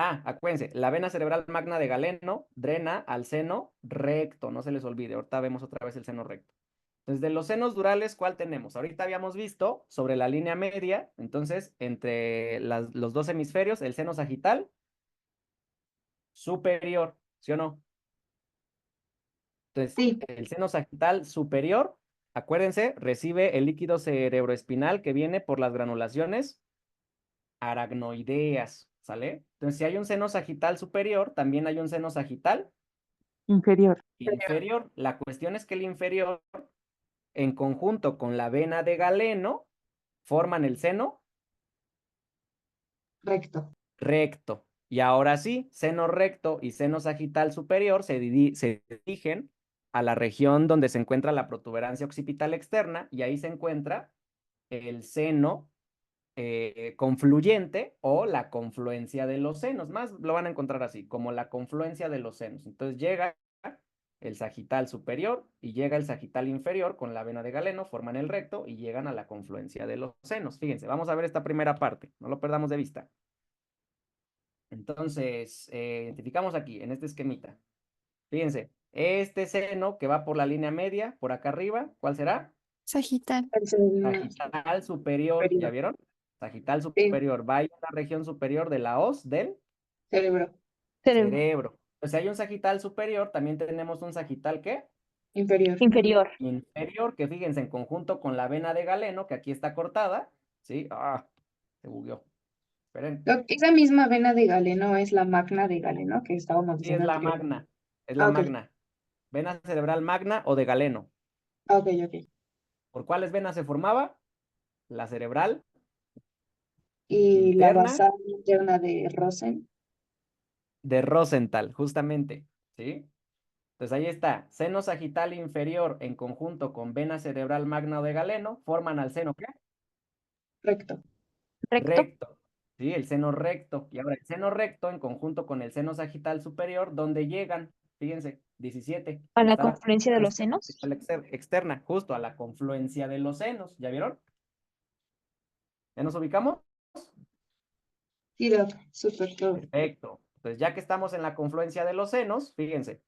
Acuérdense, la vena cerebral magna de Galeno drena al seno recto, no se les olvide, ahorita vemos otra vez el seno recto. Entonces, de los senos durales, ¿cuál tenemos? Ahorita habíamos visto sobre la línea media, entonces, entre los dos hemisferios, el seno sagital superior, ¿sí o no? Entonces, Sí, el seno sagital superior, acuérdense, recibe el líquido cerebroespinal que viene por las granulaciones aracnoideas, ¿sale? Entonces, si hay un seno sagital superior, también hay un seno sagital Inferior. inferior. La cuestión es que el inferior, en conjunto con la vena de Galeno, forman el seno recto. recto. Y ahora sí, seno recto y seno sagital superior se dirigen a la región donde se encuentra la protuberancia occipital externa y ahí se encuentra el seno confluyente o la confluencia de los senos. Más lo van a encontrar así, como la confluencia de los senos. Entonces llega el sagital superior y llega el sagital inferior con la vena de Galeno, forman el recto y llegan a la confluencia de los senos. Fíjense, vamos a ver esta primera parte, no lo perdamos de vista. Entonces, identificamos aquí, en este esquemita. Fíjense, este seno que va por la línea media, por acá arriba, ¿cuál será? Sagital. Sagital superior, ¿ya vieron? Sagital Sí, superior, va a ir a la región superior de la hoz del cerebro. cerebro. Pues si hay un sagital superior, también tenemos un sagital, ¿qué? Inferior. Inferior. Inferior, que fíjense, en conjunto con la vena de Galeno, que aquí está cortada, ¿sí? Se bugueó. Esperen. Esa misma vena de Galeno es la magna de Galeno que estábamos Sí, es diciendo la anteriormente. magna, es la Ok. magna. Vena cerebral magna o de Galeno. Ok. ¿Por cuáles venas se formaba? La cerebral Y la interna basal interna de Rosen. de Rosenthal, justamente, ¿sí? Entonces ahí está, seno sagital inferior en conjunto con vena cerebral magna o de Galeno, forman al seno, ¿qué? Recto. Recto, ¿sí? El seno recto. Y ahora el seno recto en conjunto con el seno sagital superior, ¿dónde llegan? Fíjense, 17. ¿A la Está la confluencia de los confluencia senos? externa, justo a la confluencia de los senos. ¿Ya vieron? ¿Ya nos ubicamos? Sí, Doc. Súper todo. Perfecto. Entonces, ya que estamos en la confluencia de los senos, fíjense,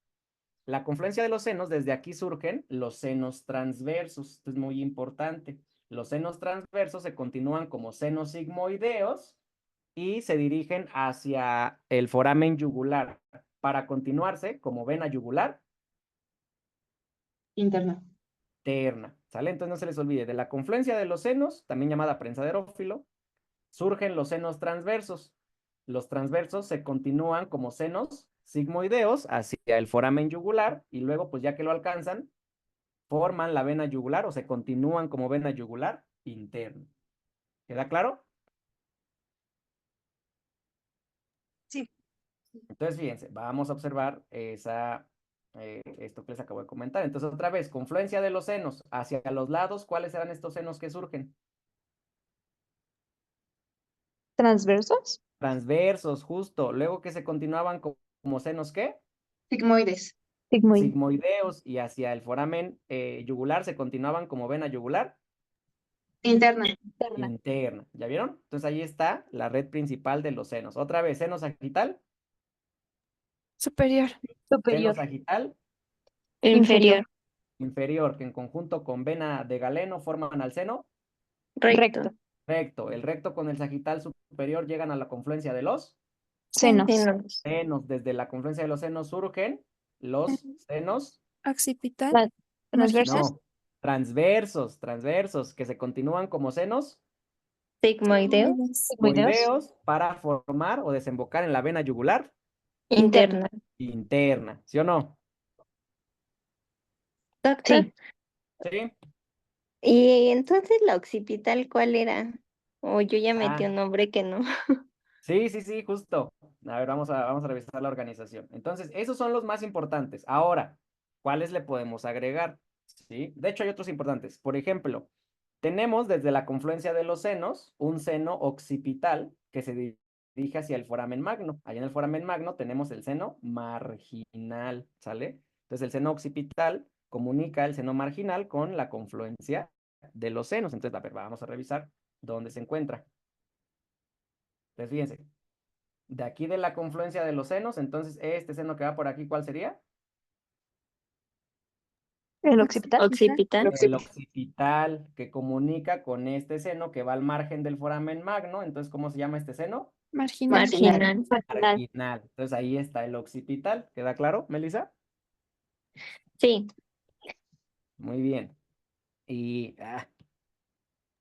la confluencia de los senos, desde aquí surgen los senos transversos. Esto es muy importante. Los senos transversos se continúan como senos sigmoideos y se dirigen hacia el foramen yugular para continuarse como vena yugular Interna. terna. ¿Sale? Entonces no se les olvide, de la confluencia de los senos, también llamada prensaderófilo, surgen los senos transversos. Los transversos se continúan como senos sigmoideos hacia el foramen yugular y luego, pues ya que lo alcanzan, forman la vena yugular o se continúan como vena yugular interna. ¿Queda claro? Sí. Entonces, fíjense, vamos a observar esto que les acabo de comentar. Entonces, otra vez, confluencia de los senos hacia los lados, ¿cuáles serán estos senos que surgen? ¿Transversos? Transversos, justo. Luego que se continuaban como senos, ¿qué? Sigmoides. Sigmoide. Sigmoideos y hacia el foramen yugular se continuaban como vena yugular Interna. interna. ¿Ya vieron? Entonces ahí está la red principal de los senos. Otra vez, seno sagital, Superior. seno Superior. sagital Inferior. inferior, que en conjunto con vena de Galeno forman al seno Recto. recto. El recto con el sagital superior llegan a la confluencia de los Senos. Senos. senos. Desde la confluencia de los senos surgen los senos, Occipital. Transversos. no, transversos, que se continúan como senos Sigmoideo. Sigmoideos. sigmoideos para formar o desembocar en la vena yugular Interna. interna, ¿sí o no? Doctor. Sí. ¿Sí? ¿Y entonces la occipital cuál era? O yo ya metí Ah, un nombre que no. sí, justo. A ver, vamos a revisar la organización. Entonces, esos son los más importantes. Ahora, ¿cuáles le podemos agregar? ¿Sí? De hecho, hay otros importantes. Por ejemplo, tenemos desde la confluencia de los senos un seno occipital que se dirige hacia el foramen magno. Allá en el foramen magno tenemos el seno marginal, ¿sale? Entonces, el seno occipital comunica el seno marginal con la confluencia de los senos. Entonces, a ver, vamos a revisar dónde se encuentra. Entonces, fíjense, de aquí de la confluencia de los senos, entonces este seno que va por aquí, ¿cuál sería? ¿El occipital? Occipital. El occipital, que comunica con este seno que va al margen del foramen magno. Entonces, ¿cómo se llama este seno? Marginal. Marginal. Marginal. Entonces ahí está el occipital. ¿Queda claro, Melissa? Sí. Muy bien. Y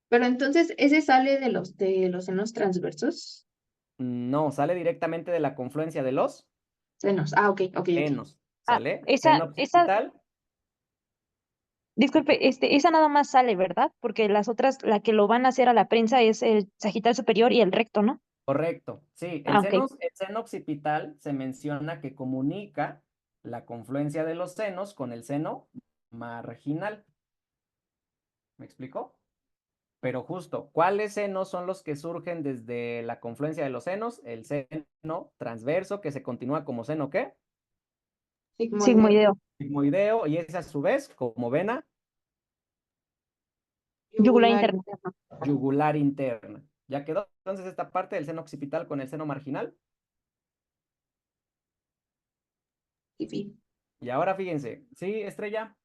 Pero entonces, ¿ese sale de los senos transversos? no, sale directamente de la confluencia de los Senos. Ah, ok, ok, ok. senos. Ah, ¿Sale? esa, Seno occipital. disculpe, esa nada más sale, ¿verdad? Porque las otras, la que lo van a hacer a la prensa es el sagital superior y el recto, ¿no? Correcto. Sí, Ah, ok. el seno occipital se menciona que comunica la confluencia de los senos con el seno marginal. ¿Me explico? Pero justo, ¿cuáles senos son los que surgen desde la confluencia de los senos? El seno transverso, que se continúa como seno, ¿qué? Sigmoideo. Sigmoideo, y es a su vez como vena Yugular interna. yugular interna. ¿Ya quedó entonces esta parte del seno occipital con el seno marginal? Sí. Y ahora fíjense, ¿sí, Estrella?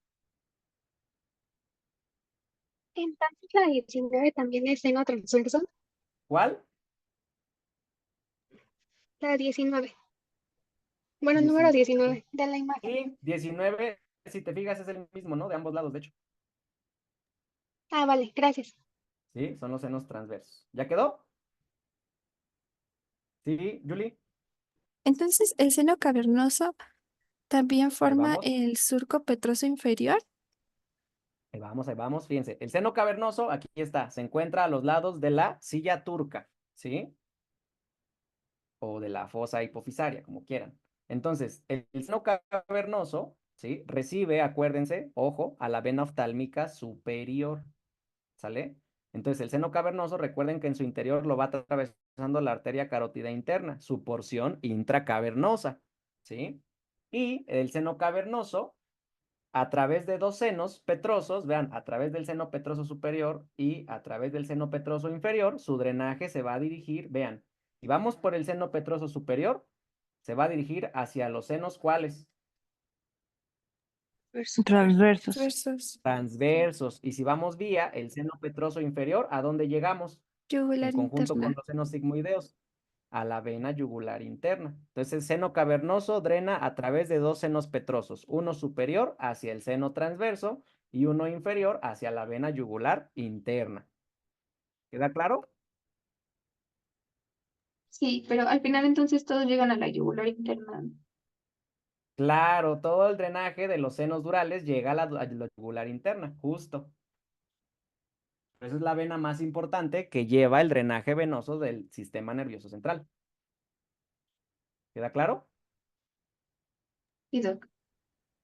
Entonces la 19 también es seno transverso. ¿Cuál? La 19. Bueno, número 19 de la imagen. Sí, 19, si te fijas, es el mismo, ¿no? De ambos lados, de hecho. Ah, vale, gracias. Sí, son los senos transversos. ¿Ya quedó? Sí, Julie. Entonces, el seno cavernoso también forma vamos. el surco petroso inferior. Ahí vamos, fíjense. El seno cavernoso, aquí está, se encuentra a los lados de la silla turca, ¿sí? O de la fosa hipofisaria, como quieran. Entonces, el seno cavernoso, ¿sí? Recibe, acuérdense, ojo, a la vena oftálmica superior, ¿sale? Entonces, el seno cavernoso, recuerden que en su interior lo va atravesando la arteria carótida interna, su porción intracavernosa, ¿sí? Y el seno cavernoso, a través de dos senos petrosos, vean, a través del seno petroso superior y a través del seno petroso inferior, su drenaje se va a dirigir, vean, si vamos por el seno petroso superior, se va a dirigir hacia los senos, ¿cuáles? Transversos. Versus Transversos. Y si vamos vía el seno petroso inferior, ¿a dónde llegamos? En yugular conjunto con interna. los senos sigmoideos, a la vena yugular interna. Entonces, el seno cavernoso drena a través de dos senos petrosos, uno superior hacia el seno transverso y uno inferior hacia la vena yugular interna. ¿Queda claro? Sí, pero al final entonces todos llegan a la yugular interna. Claro, todo el drenaje de los senos durales llega a la yugular interna, justo. Esa es la vena más importante que lleva el drenaje venoso del sistema nervioso central. ¿Queda claro? Sí, doc.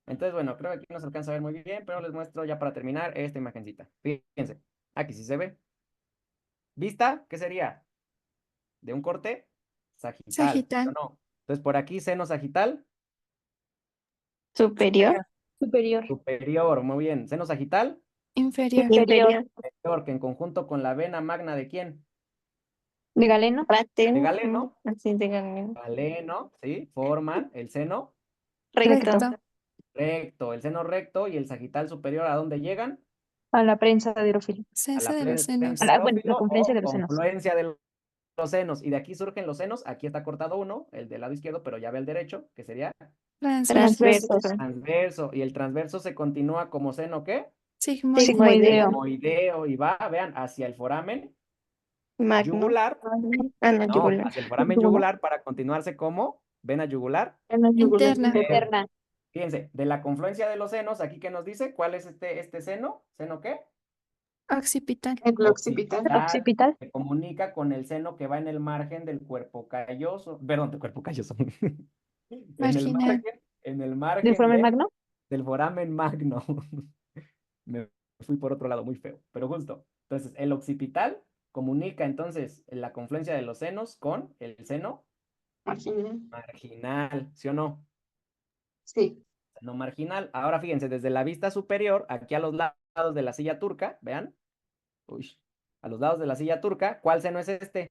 Entonces, bueno, creo que aquí no se alcanza a ver muy bien, pero les muestro ya para terminar esta imagencita. Fíjense, aquí sí se ve. ¿Vista? ¿Qué sería? De un corte sagital, ¿sí o Sagital. no? Entonces, por aquí, seno sagital Superior. Superior. superior, muy bien. Seno sagital Inferior. Inferior. inferior, que en conjunto con la vena magna ¿de quién? ¿De galeno? De Paterno. galeno. Así de galeno. Galeno, ¿sí? Forman el seno Recto. Recto. recto. El seno recto y el sagital superior, ¿a dónde llegan? A la prensa de Eurofilo. A Cese la de los prensa senos. de Bueno, la ófilo confluencia o de los senos. confluencia de los senos. Y de aquí surgen los senos. Aquí está cortado uno, el del lado izquierdo, pero ya ve el derecho, que sería Transverso. Transverso. transverso. Y el transverso se continúa como seno, ¿qué? Sigmoide. Sigmoideo. Sigmoideo. Y va, vean, hacia el foramen Magno. yugular. Ah, no, No, yugular. hacia el foramen yugular para continuarse como vena yugular. Interna. Interna. Fíjense, de la confluencia de los senos, aquí que nos dice, ¿cuál es este seno? ¿Seno qué? Occipital. El occipital. Occipital. Se comunica con el seno que va en el margen del cuerpo calloso, perdón, del cuerpo calloso. Marginal. En el ¿Del margen foramen magno? del foramen magno. Me fui por otro lado muy feo, pero justo. Entonces, el occipital comunica entonces la confluencia de los senos con el seno Marginal. marginal, ¿sí o no? Sí. Seno marginal. Ahora fíjense, desde la vista superior, aquí a los lados de la silla turca, vean. Uy, a los lados de la silla turca, ¿cuál seno es este?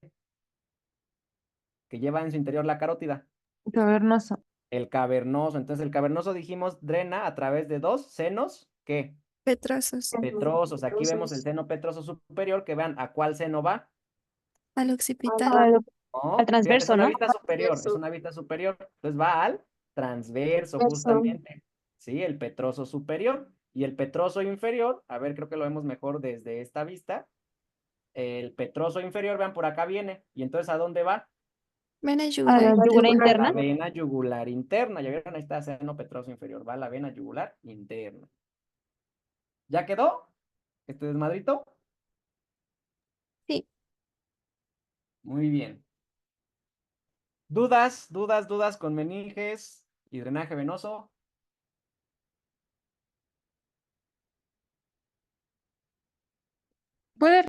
que lleva en su interior la carótida? Cavernoso. El cavernoso. Entonces, el cavernoso dijimos drena a través de dos senos, ¿qué? Petrosos. Petrosos. Aquí vemos el seno petroso superior, que vean a cuál seno va. Al occipital. Al, No, al fíjate, es transverso, una ¿no? vista superior, es Transverso. una vista superior. Entonces va al transverso, Transverso. justamente. Sí, el petroso superior. Y el petroso inferior, a ver, creo que lo vemos mejor desde esta vista. El petroso inferior, vean, por acá viene. ¿Y entonces a dónde va? Vena A la yugular. yugular yugular. A interna. la vena yugular interna. Ya vieron, ahí está seno petroso inferior. Va a la vena yugular interna. ¿Ya quedó este desmadrito? Sí. Muy bien. ¿Dudas con meninges y drenaje venoso? ¿Puede